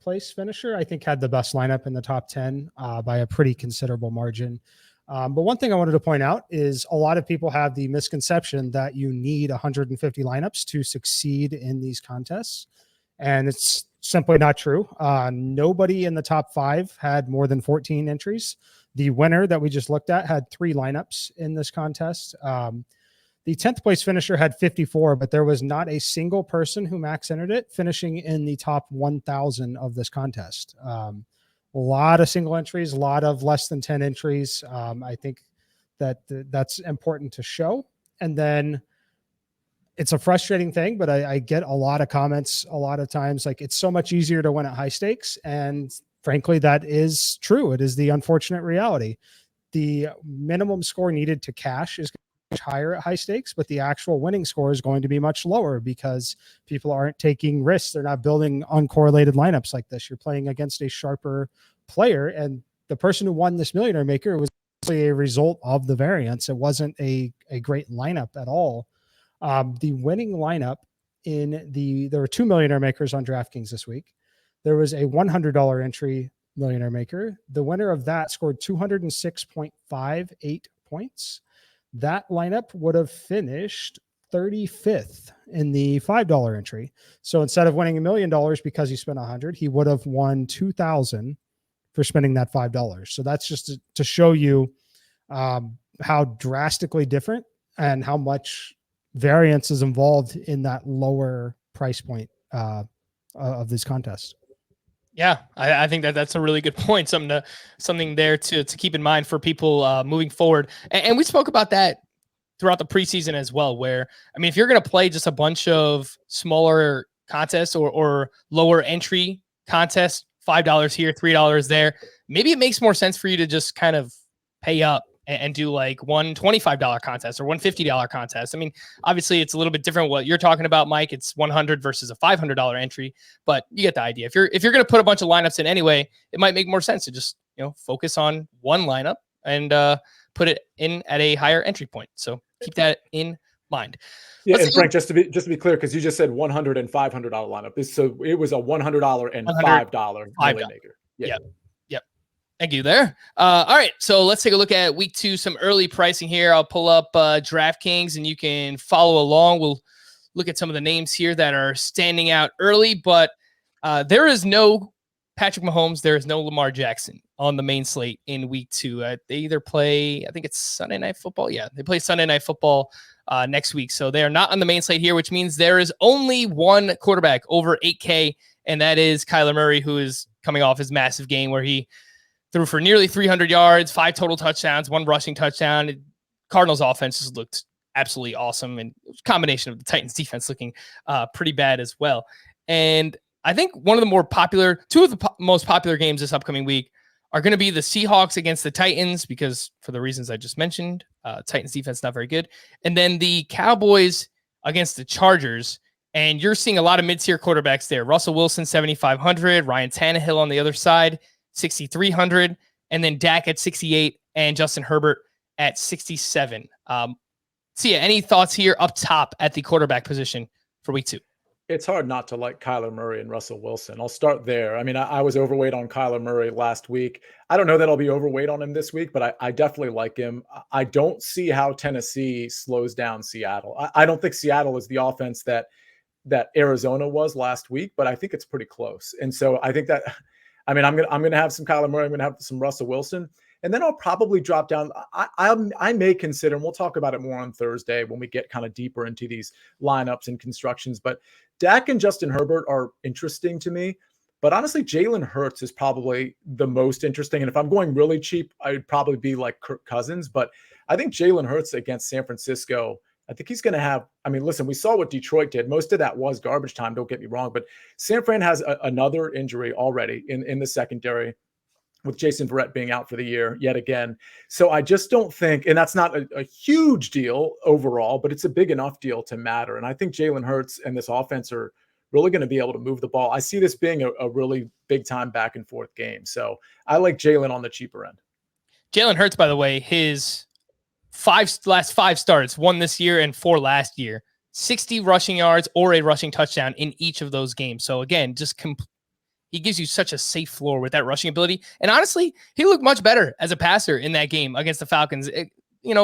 place finisher, I think, had the best lineup in the top 10 by a pretty considerable margin. But one thing I wanted to point out is a lot of people have the misconception that you need 150 lineups to succeed in these contests. And it's simply not true. Nobody in the top 5 had more than 14 entries. The winner that we just looked at had 3 lineups in this contest. The 10th place finisher had 54, but there was not a single person who max entered it finishing in the top 1,000 of this contest. A lot of single entries, a lot of less than 10 entries. I think that that's important to show. And then it's a frustrating thing, but I get a lot of comments a lot of times, like it's so much easier to win at high stakes. And frankly, that is true. It is the unfortunate reality. The minimum score needed to cash is much higher at high stakes, but the actual winning score is going to be much lower because people aren't taking risks. They're not building uncorrelated lineups like this. You're playing against a sharper player, and the person who won this Millionaire Maker was a result of the variance. It wasn't a great lineup at all. The winning lineup there were 2 Millionaire Makers on DraftKings this week. There was a $100 entry Millionaire Maker. The winner of that scored 206.58 points. That lineup would have finished 35th in the $5 entry. So instead of winning $1 million because he spent 100, he would have won 2,000 for spending that $5. So that's just to show you how drastically different and how much variance is involved in that lower price point of this contest. Yeah, I think that's a really good point. Something there to keep in mind for people moving forward. And we spoke about that throughout the preseason as well, where, I mean, if you're going to play just a bunch of smaller contests or lower entry contests, $5 here, $3 there, maybe it makes more sense for you to just kind of pay up and do like one $25 contest or one $50 contest. I mean, obviously it's a little bit different what you're talking about, Mike. It's 100 versus a $500 entry, but you get the idea. If you're going to put a bunch of lineups in anyway, it might make more sense to just, focus on one lineup and put it in at a higher entry point. So keep that in mind. Yeah, and Frank, just to be clear, because you just said $100 and $500 lineup. So it was a $100 and $5 Millionaire Maker. Yeah. Yep. Thank you there. All right, so let's take a look at week 2, some early pricing here. I'll pull up DraftKings and you can follow along. We'll look at some of the names here that are standing out early, but there is no Patrick Mahomes. There is no Lamar Jackson on the main slate in week 2. They either play, I think it's Sunday Night Football. Yeah, they play Sunday Night Football next week. So they are not on the main slate here, which means there is only one quarterback over 8K, and that is Kyler Murray, who is coming off his massive game where he threw for nearly 300 yards, 5 total touchdowns, 1 rushing touchdown. Cardinals offense just looked absolutely awesome, and combination of the Titans defense looking pretty bad as well. And I think one of the more popular, 2 of the most popular games this upcoming week are going to be the Seahawks against the Titans, because for the reasons I just mentioned, Titans defense not very good. And then the Cowboys against the Chargers. And you're seeing a lot of mid-tier quarterbacks there. Russell Wilson, 7,500. Ryan Tannehill on the other side, 6,300. And then Dak at 68 and Justin Herbert at 67. Sia, any thoughts here up top at the quarterback position for week 2? It's hard not to like Kyler Murray and Russell Wilson. I'll start there. I mean, I was overweight on Kyler Murray last week. I don't know that I'll be overweight on him this week, but I definitely like him. I don't see how Tennessee slows down Seattle. I don't think Seattle is the offense that Arizona was last week, but I think it's pretty close. And so I think that, I mean, I'm gonna have some Kyler Murray. I'm gonna have some Russell Wilson. And then I'll probably drop down. I may consider, and we'll talk about it more on Thursday when we get kind of deeper into these lineups and constructions. But Dak and Justin Herbert are interesting to me. But honestly, Jalen Hurts is probably the most interesting. And if I'm going really cheap, I'd probably be like Kirk Cousins. But I think Jalen Hurts against San Francisco, I think he's going to have, I mean, listen, we saw what Detroit did. Most of that was garbage time, don't get me wrong. But San Fran has another injury already in the secondary, with Jason Verrett being out for the year yet again. So I just don't think, and that's not a huge deal overall, but it's a big enough deal to matter. And I think Jalen Hurts and this offense are really going to be able to move the ball. I see this being a really big time back and forth game. So I like Jalen on the cheaper end. Jalen Hurts, by the way, his last 5 starts, 1 this year and 4 last year, 60 rushing yards or a rushing touchdown in each of those games. So again, just he gives you such a safe floor with that rushing ability. And honestly, he looked much better as a passer in that game against the Falcons.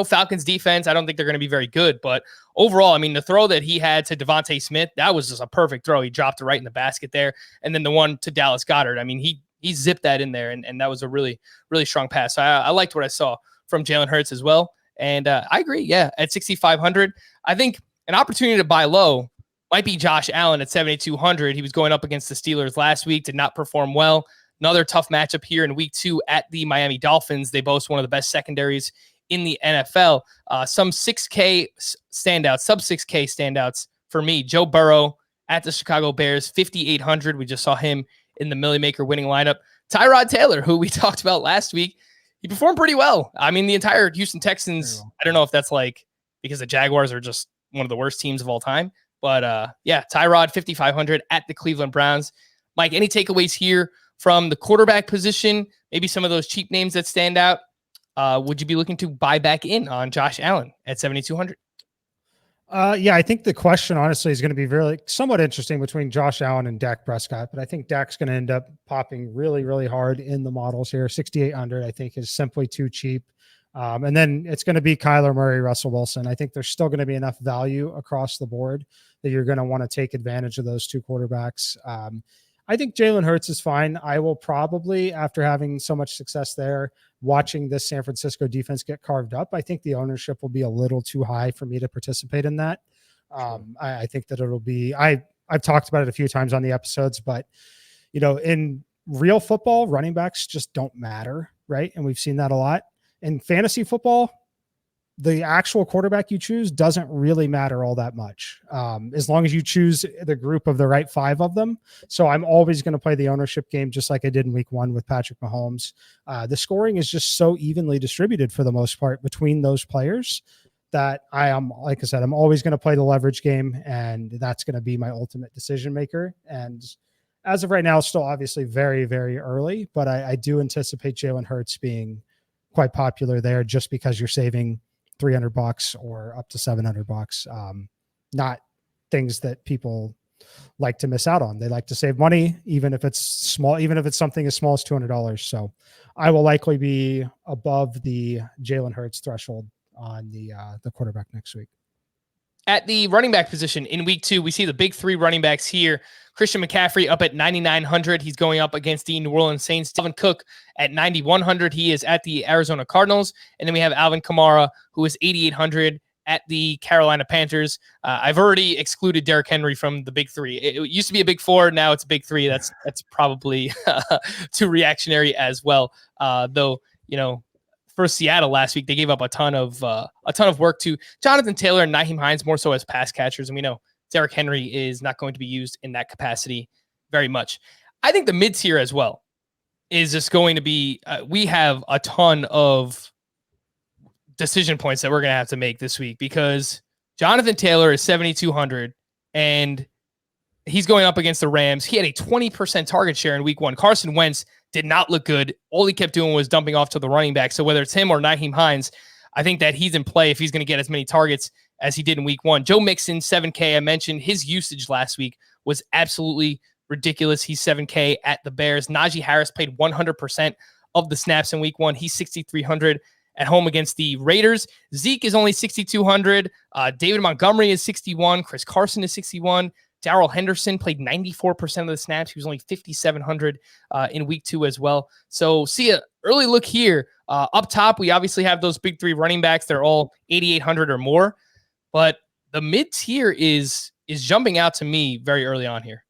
Falcons defense, I don't think they're going to be very good, but overall, I mean, the throw that he had to Devontae Smith, that was just a perfect throw. He dropped it right in the basket there. And then the one to Dallas Goedert, I mean, he zipped that in there, and that was a really, really strong pass. So I liked what I saw from Jalen Hurts as well. And I agree, yeah, at 6,500, I think an opportunity to buy low might be Josh Allen at 7,200. He was going up against the Steelers last week, did not perform well. Another tough matchup here in week 2 at the Miami Dolphins. They boast one of the best secondaries in the NFL. Some 6K standouts, sub 6K standouts for me. Joe Burrow at the Chicago Bears, 5,800. We just saw him in the Millie Maker winning lineup. Tyrod Taylor, who we talked about last week, he performed pretty well. I mean, the entire Houston Texans, I don't know if that's like because the Jaguars are just one of the worst teams of all time. But yeah, Tyrod, 5,500 at the Cleveland Browns. Mike, any takeaways here from the quarterback position? Maybe some of those cheap names that stand out. Would you be looking to buy back in on Josh Allen at 7,200? Yeah, I think the question, honestly, is going to be really somewhat interesting between Josh Allen and Dak Prescott. But I think Dak's going to end up popping really, really hard in the models here. 6,800, I think, is simply too cheap. And then it's going to be Kyler Murray, Russell Wilson. I think there's still going to be enough value across the board that you're going to want to take advantage of those two quarterbacks. I think Jalen Hurts is fine. I will probably, after having so much success there, watching this San Francisco defense get carved up, I think the ownership will be a little too high for me to participate in that. I think that it'll be, I've talked about it a few times on the episodes, but in real football, running backs just don't matter, right? And we've seen that a lot. In fantasy football, the actual quarterback you choose doesn't really matter all that much, as long as you choose the group of the right 5 of them. So I'm always going to play the ownership game, just like I did in week 1 with Patrick Mahomes. The scoring is just so evenly distributed for the most part between those players that like I said, I'm always going to play the leverage game, and that's going to be my ultimate decision maker. And as of right now, it's still obviously very, very early, but I do anticipate Jalen Hurts being quite popular there just because you're saving $300 or up to $700. Not things that people like to miss out on. They like to save money, even if it's small, even if it's something as small as $200. So I will likely be above the Jalen Hurts threshold on the quarterback next week. At the running back position in week 2, we see the big 3 running backs here. Christian McCaffrey up at 9,900. He's going up against the New Orleans Saints. Dalvin Cook at 9,100. He is at the Arizona Cardinals. And then we have Alvin Kamara, who is 8,800 at the Carolina Panthers. I've already excluded Derrick Henry from the big 3. It used to be a big 4. Now it's a big 3. That's probably too reactionary as well. Though, for Seattle last week, they gave up a ton of work to Jonathan Taylor and Nyheim Hines, more so as pass catchers. And we know Derrick Henry is not going to be used in that capacity very much. I think the mid tier as well is just going to be, we have a ton of decision points that we're going to have to make this week because Jonathan Taylor is 7,200 and he's going up against the Rams. He had a 20% target share in week 1. Carson Wentz did not look good. All he kept doing was dumping off to the running back. So whether it's him or Nyheim Hines, I think that he's in play if he's going to get as many targets as he did in week 1. Joe Mixon, 7K. I mentioned his usage last week was absolutely ridiculous. He's 7K at the Bears. Najee Harris played 100% of the snaps in week 1. He's 6,300 at home against the Raiders. Zeke is only 6,200. David Montgomery is 61. Chris Carson is 61. Darrell Henderson played 94% of the snaps. He was only 5,700 in week 2 as well. So see an early look here. Up top, we obviously have those big 3 running backs. They're all 8,800 or more. But the mid tier is jumping out to me very early on here.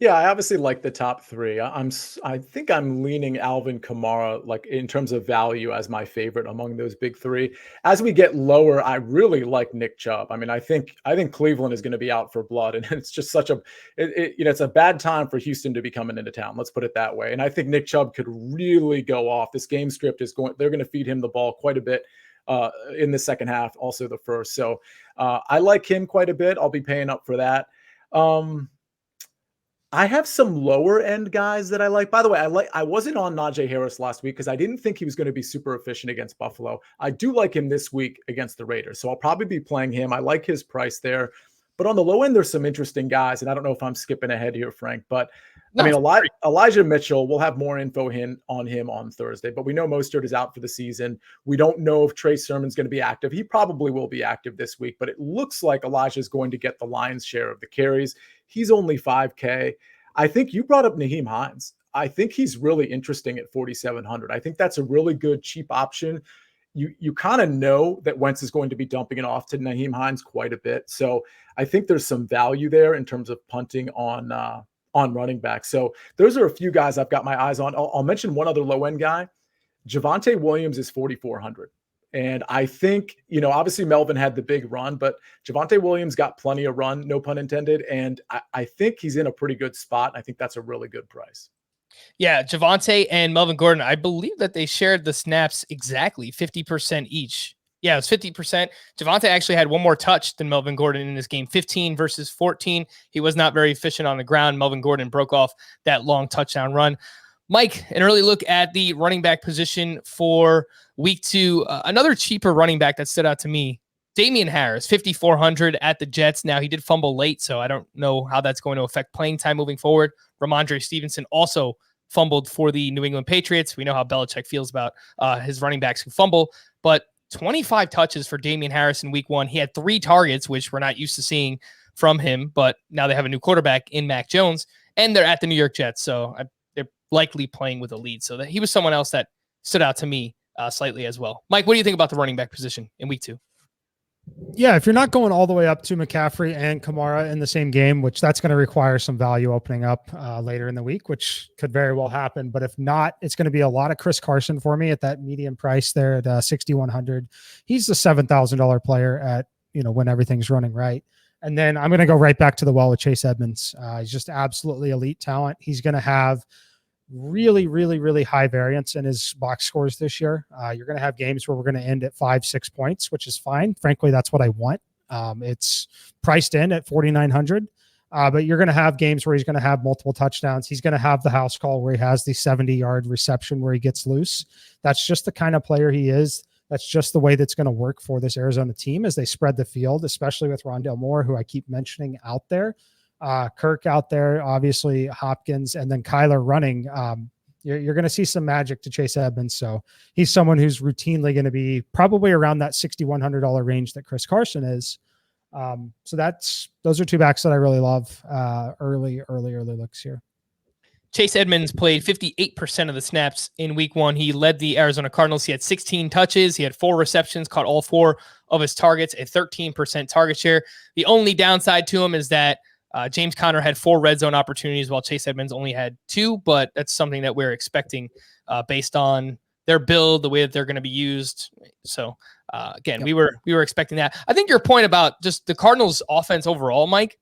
Yeah, I obviously like the top 3. I think I'm leaning Alvin Kamara, like in terms of value, as my favorite among those big 3. As we get lower, I really like Nick Chubb. I mean, I think Cleveland is going to be out for blood, and it's just such it's a bad time for Houston to be coming into town. Let's put it that way. And I think Nick Chubb could really go off. This game script they're going to feed him the ball quite a bit in the second half, also the first. So I like him quite a bit. I'll be paying up for that. I have some lower end guys that I like. By the way, I wasn't on Najee Harris last week because I didn't think he was going to be super efficient against Buffalo. I do like him this week against the Raiders, so I'll probably be playing him. I like his price there. But on the low end, there's some interesting guys, and I don't know if I'm skipping ahead here, Frank, but I mean, it's great. Elijah Mitchell, we'll have more info on him on Thursday, but we know Mostert is out for the season. We don't know if Trey Sermon's going to be active. He probably will be active this week, but it looks like Elijah is going to get the lion's share of the carries. He's only 5K. I think you brought up Nyheim Hines. I think he's really interesting at 4,700. I think that's a really good cheap option. You kind of know that Wentz is going to be dumping it off to Nyheim Hines quite a bit. So I think there's some value there in terms of punting on running back. So those are a few guys I've got my eyes on. I'll mention one other low end guy. Javonte Williams is 4,400. And I think, obviously Melvin had the big run, but Javonte Williams got plenty of run, no pun intended. And I think he's in a pretty good spot. I think that's a really good price. Yeah, Javonte and Melvin Gordon, I believe that they shared the snaps exactly 50% each. Yeah, it was 50%. Javonte actually had one more touch than Melvin Gordon in this game, 15 versus 14. He was not very efficient on the ground. Melvin Gordon broke off that long touchdown run. Mike, an early look at the running back position for week 2. Another cheaper running back that stood out to me, Damian Harris, 5,400 at the Jets. Now, he did fumble late, so I don't know how that's going to affect playing time moving forward. Ramondre Stevenson also fumbled for the New England Patriots. We know how Belichick feels about his running backs who fumble, but 25 touches for Damian Harris in week 1. He had 3 targets, which we're not used to seeing from him, but now they have a new quarterback in Mac Jones, and they're at the New York Jets, so they're likely playing with a lead. So that he was someone else that stood out to me slightly as well. Mike, what do you think about the running back position in week 2? Yeah, if you're not going all the way up to McCaffrey and Kamara in the same game, which that's going to require some value opening up later in the week, which could very well happen. But if not, it's going to be a lot of Chris Carson for me at that medium price there at 6,100. He's the $7,000 player at, when everything's running right. And then I'm going to go right back to the well with Chase Edmonds. He's just absolutely elite talent. He's going to have really, really, really high variance in his box scores this year. You're going to have games where we're going to end at 5-6 points, which is fine. Frankly, that's what I want. It's priced in at 4,900, but you're going to have games where he's going to have multiple touchdowns. He's going to have the house call where he has the 70-yard reception where he gets loose. That's just the kind of player he is. That's just the way that's going to work for this Arizona team as they spread the field, especially with Rondale Moore, who I keep mentioning out there. Kirk out there, obviously Hopkins, and then Kyler running. You're going to see some magic to Chase Edmonds. So he's someone who's routinely going to be probably around that $6,100 range that Chris Carson is. So those are 2 backs that I really love. Early looks here. Chase Edmonds played 58% of the snaps in week 1. He led the Arizona Cardinals. He had 16 touches. He had 4 receptions, caught all 4 of his targets, a 13% target share. The only downside to him is that James Conner had 4 red zone opportunities while Chase Edmonds only had 2, but that's something that we're expecting based on their build, the way that they're going to be used. So again, we were expecting that. I think your point about just the Cardinals offense overall, Mike,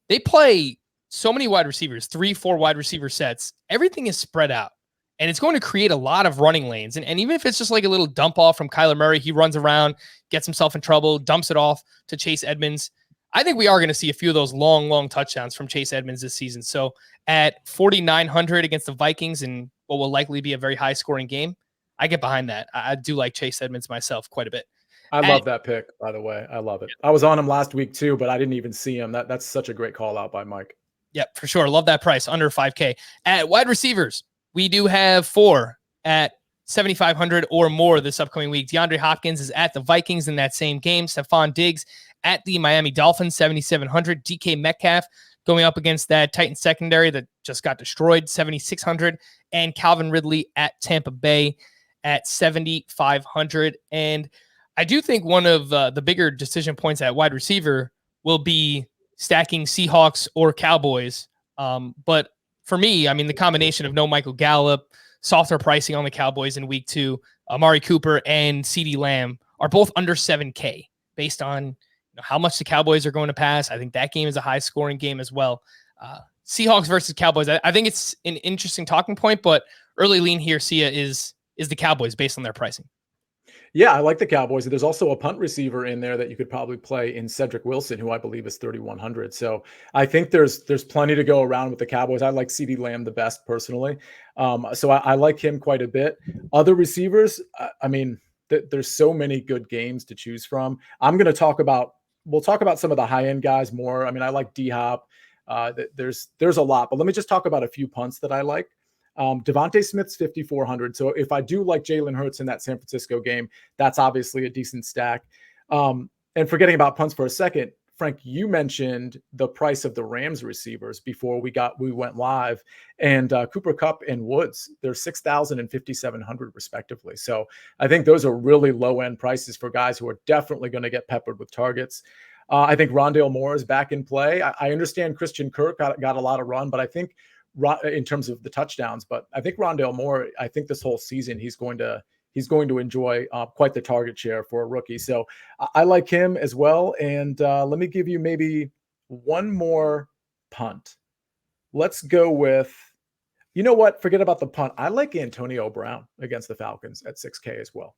they play so many wide receivers, 3-4 wide receiver sets. Everything is spread out, and it's going to create a lot of running lanes. And even if it's just like a little dump off from Kyler Murray, he runs around, gets himself in trouble, dumps it off to Chase Edmonds. I think we are going to see a few of those long touchdowns from Chase Edmonds this season. So at 4,900 against the Vikings in what will likely be a very high scoring game, I get behind that. I do like Chase Edmonds myself quite a bit. I love that pick, by the way. I love it. I was on him last week too, but I didn't even see him. That's such a great call out by Mike. Yep, for sure. Love that price, under 5K. At wide receivers, we do have 4 at 7,500 or more this upcoming week. DeAndre Hopkins is at the Vikings in that same game. Stephon Diggs at the Miami Dolphins, 7,700. DK Metcalf going up against that Titans secondary that just got destroyed, 7,600. And Calvin Ridley at Tampa Bay at 7,500. And I do think one of the bigger decision points at wide receiver will be stacking Seahawks or Cowboys. But for me, I mean, the combination of no Michael Gallup, softer pricing on the Cowboys in week 2, Amari Cooper and CeeDee Lamb are both under 7K based on how much the Cowboys are going to pass. I think that game is a high scoring game as well. Seahawks versus Cowboys. I think it's an interesting talking point, but early lean here, Sia, is the Cowboys based on their pricing. Yeah, I like the Cowboys. There's also a punt receiver in there that you could probably play in Cedric Wilson, who I believe is 3,100. So I think there's plenty to go around with the Cowboys. I like CeeDee Lamb the best personally. So I like him quite a bit. Other receivers, I mean, there's so many good games to choose from. We'll talk about some of the high-end guys more. I mean, I like D-Hop. There's a lot, but let me just talk about a few punts that I like. Devontae Smith's 5,400. So if I do like Jalen Hurts in that San Francisco game, that's obviously a decent stack. And forgetting about punts for a second, Frank, you mentioned the price of the Rams receivers before we went live, and Cooper Kupp and Woods, they're 6,000 and 5,700 respectively. So I think those are really low end prices for guys who are definitely going to get peppered with targets. I think Rondale Moore is back in play. I understand Christian Kirk got a lot of run, but I think in terms of the touchdowns, but I think Rondale Moore, I think this whole season he's going to enjoy quite the target share for a rookie. So I like him as well. And let me give you maybe one more punt. Let's go with, you know what? Forget about the punt. I like Antonio Brown against the Falcons at 6K as well.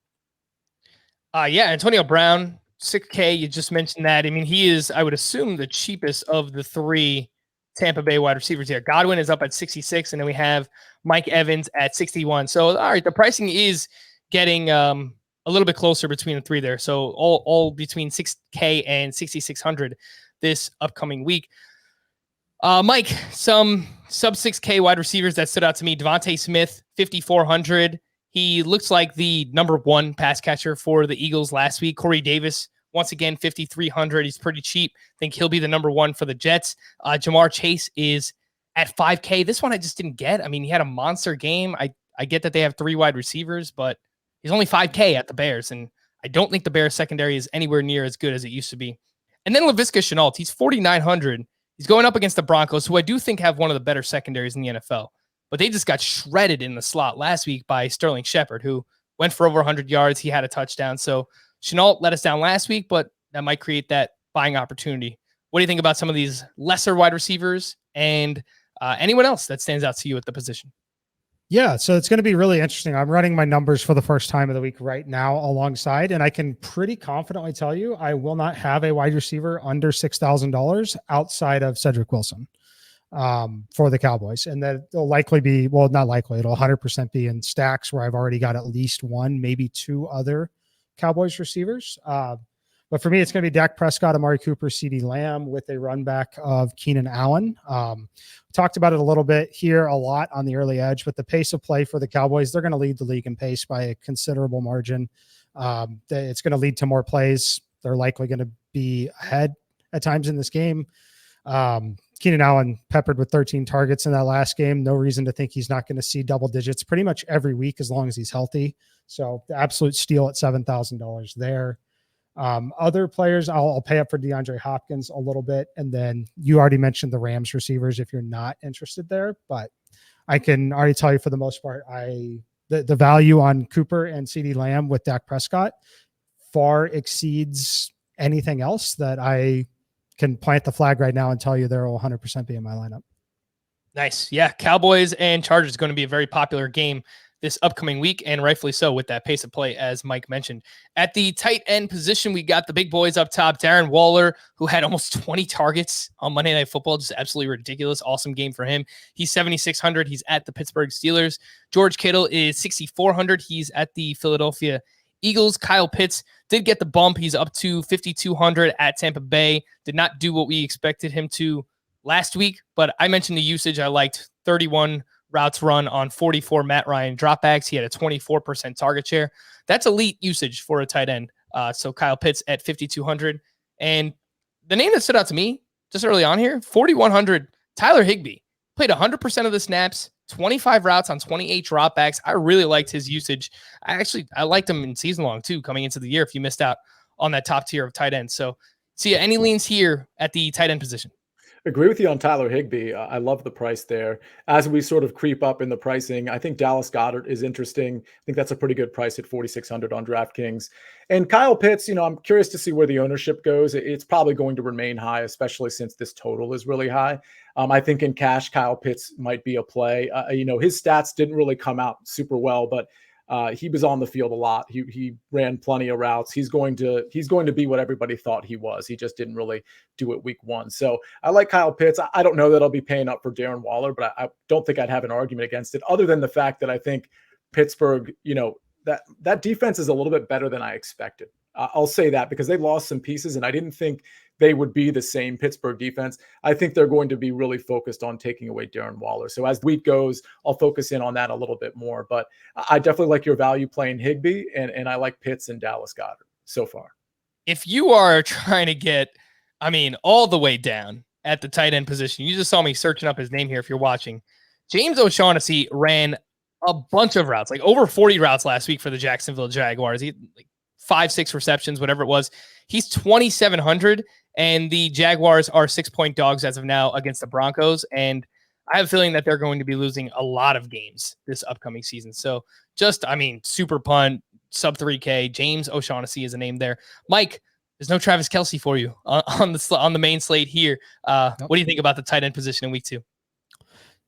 Yeah, Antonio Brown, 6K. You just mentioned that. I mean, he is, I would assume, the cheapest of the three Tampa Bay wide receivers here. Godwin is up at 66, and then we have Mike Evans at 61. So, all right, the pricing is getting a little bit closer between the three there. So all between 6K and 6,600 this upcoming week. Mike, some sub 6K wide receivers that stood out to me. Devontae Smith, 5,400. He looks like the number one pass catcher for the Eagles last week. Corey Davis, once again, 5,300. He's pretty cheap. I think he'll be the number one for the Jets. Jamar Chase is at 5K. This one I just didn't get. I mean, he had a monster game. I get that they have three wide receivers, but he's only 5K at the Bears, and I don't think the Bears secondary is anywhere near as good as it used to be. And then Laviska Shenault, he's 4,900. He's going up against the Broncos, who I do think have one of the better secondaries in the NFL. But they just got shredded in the slot last week by Sterling Shepard, who went for over 100 yards. He had a touchdown. So Shenault let us down last week, but that might create that buying opportunity. What do you think about some of these lesser wide receivers and anyone else that stands out to you at the position? Yeah, so it's going to be really interesting. I'm running my numbers for the first time of the week right now alongside, and I can pretty confidently tell you I will not have a wide receiver under $6,000 outside of Cedric Wilson for the Cowboys. And that it'll likely be, well, not likely, it'll 100% be in stacks where I've already got at least one, maybe two other Cowboys receivers. But for me, it's going to be Dak Prescott, Amari Cooper, CeeDee Lamb with a run back of Keenan Allen. Talked about it a little bit here, a lot on the early edge, but the pace of play for the Cowboys, they're going to lead the league in pace by a considerable margin. It's going to lead to more plays. They're likely going to be ahead at times in this game. Keenan Allen peppered with 13 targets in that last game. No reason to think he's not going to see double digits pretty much every week as long as he's healthy. So the absolute steal at $7,000 there. Other players, I'll pay up for DeAndre Hopkins a little bit. And then you already mentioned the Rams receivers if you're not interested there, but I can already tell you for the most part, the value on Cooper and CeeDee Lamb with Dak Prescott far exceeds anything else that I can plant the flag right now and tell you there will 100% be in my lineup. Nice. Yeah. Cowboys and Chargers is going to be a very popular game this upcoming week, and rightfully so with that pace of play, as Mike mentioned. At the tight end position, we got the big boys up top. Darren Waller, who had almost 20 targets on Monday Night Football, just absolutely ridiculous. Awesome game for him. He's 7,600. He's at the Pittsburgh Steelers. George Kittle is 6,400. He's at the Philadelphia Eagles. Kyle Pitts did get the bump. He's up to 5,200 at Tampa Bay. Did not do what we expected him to last week, but I mentioned the usage. I liked 31 routes run on 44 Matt Ryan dropbacks. He had a 24% target share. That's elite usage for a tight end. So Kyle Pitts at 5,200. And the name that stood out to me just early on here, 4,100, Tyler Higbee. Played 100% of the snaps, 25 routes on 28 dropbacks. I really liked his usage. I liked him in season long too, coming into the year if you missed out on that top tier of tight ends. So see any leans here at the tight end position? Agree with you on Tyler Higbee. I love the price there. As we sort of creep up in the pricing, I think Dallas Goedert is interesting. I think that's a pretty good price at 4,600 on DraftKings. And Kyle Pitts, I'm curious to see where the ownership goes. It's probably going to remain high, especially since this total is really high. I think in cash, Kyle Pitts might be a play. His stats didn't really come out super well, but he was on the field a lot. He ran plenty of routes. He's going to be what everybody thought he was. He just didn't really do it week one. So I like Kyle Pitts. I don't know that I'll be paying up for Darren Waller, but I don't think I'd have an argument against it, other than the fact that I think Pittsburgh, that defense is a little bit better than I expected. I'll say that because they lost some pieces, and I didn't think they would be the same Pittsburgh defense. I think they're going to be really focused on taking away Darren Waller. So as the week goes, I'll focus in on that a little bit more. But I definitely like your value playing Higbee, and I like Pitts and Dallas Goedert so far. If you are trying to get, all the way down at the tight end position, you just saw me searching up his name here if you're watching. James O'Shaughnessy ran a bunch of routes, like over 40 routes last week for the Jacksonville Jaguars. He like 5-6 receptions, whatever it was. He's 2,700, and the Jaguars are 6-point dogs as of now against the Broncos. And I have a feeling that they're going to be losing a lot of games this upcoming season. So just, super punt, sub 3K. James O'Shaughnessy is a name there. Mike, there's no Travis Kelce for you on the main slate here. Nope. What do you think about the tight end position in week 2?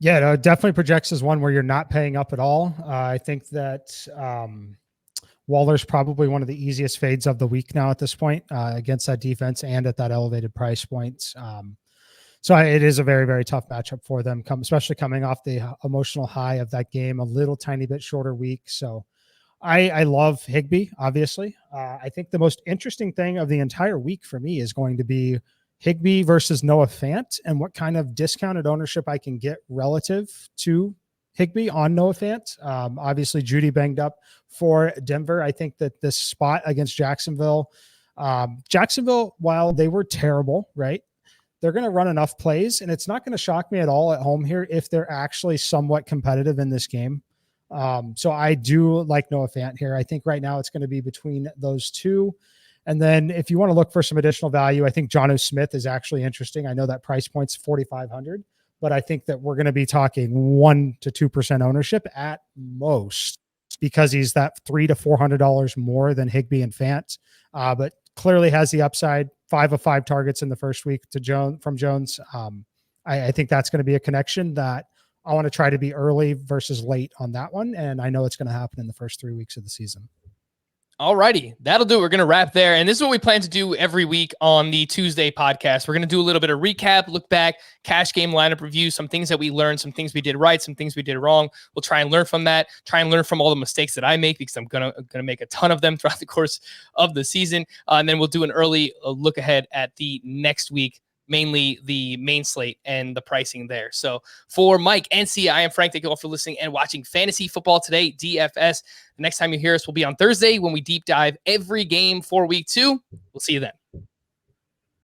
Yeah, it definitely projects as one where you're not paying up at all. I think that Waller's probably one of the easiest fades of the week now at this point against that defense and at that elevated price point. So it is a very, very tough matchup for them, especially coming off the emotional high of that game, a little tiny bit shorter week. So I love Higbee, obviously. I think the most interesting thing of the entire week for me is going to be Higbee versus Noah Fant and what kind of discounted ownership I can get relative to Higbee on Noah Fant. Obviously, Judy banged up for Denver. I think that this spot against Jacksonville, while they were terrible, right? They're going to run enough plays, and it's not going to shock me at all at home here if they're actually somewhat competitive in this game. So I do like Noah Fant here. I think right now it's going to be between those two. And then if you want to look for some additional value, I think Jonnu Smith is actually interesting. I know that price point's 4,500, but I think that we're going to be talking 1 to 2% ownership at most because he's that $300 to $400 more than Higbee and Fant, but clearly has the upside. 5 of 5 targets in the first week from Jones. I think that's going to be a connection that I want to try to be early versus late on that one. And I know it's going to happen in the first 3 weeks of the season. All righty. That'll do it. We're going to wrap there. And this is what we plan to do every week on the Tuesday podcast. We're going to do a little bit of recap, look back, cash game lineup review, some things that we learned, some things we did right, some things we did wrong. We'll try and learn from that, try and learn from all the mistakes that I make because I'm going to make a ton of them throughout the course of the season. And then we'll do an early look ahead at the next week, mainly the main slate and the pricing there. So for Mike and Sia, I am Frank. Thank you all for listening and watching Fantasy Football Today, DFS. The next time you hear us will be on Thursday when we deep dive every game for week 2. We'll see you then.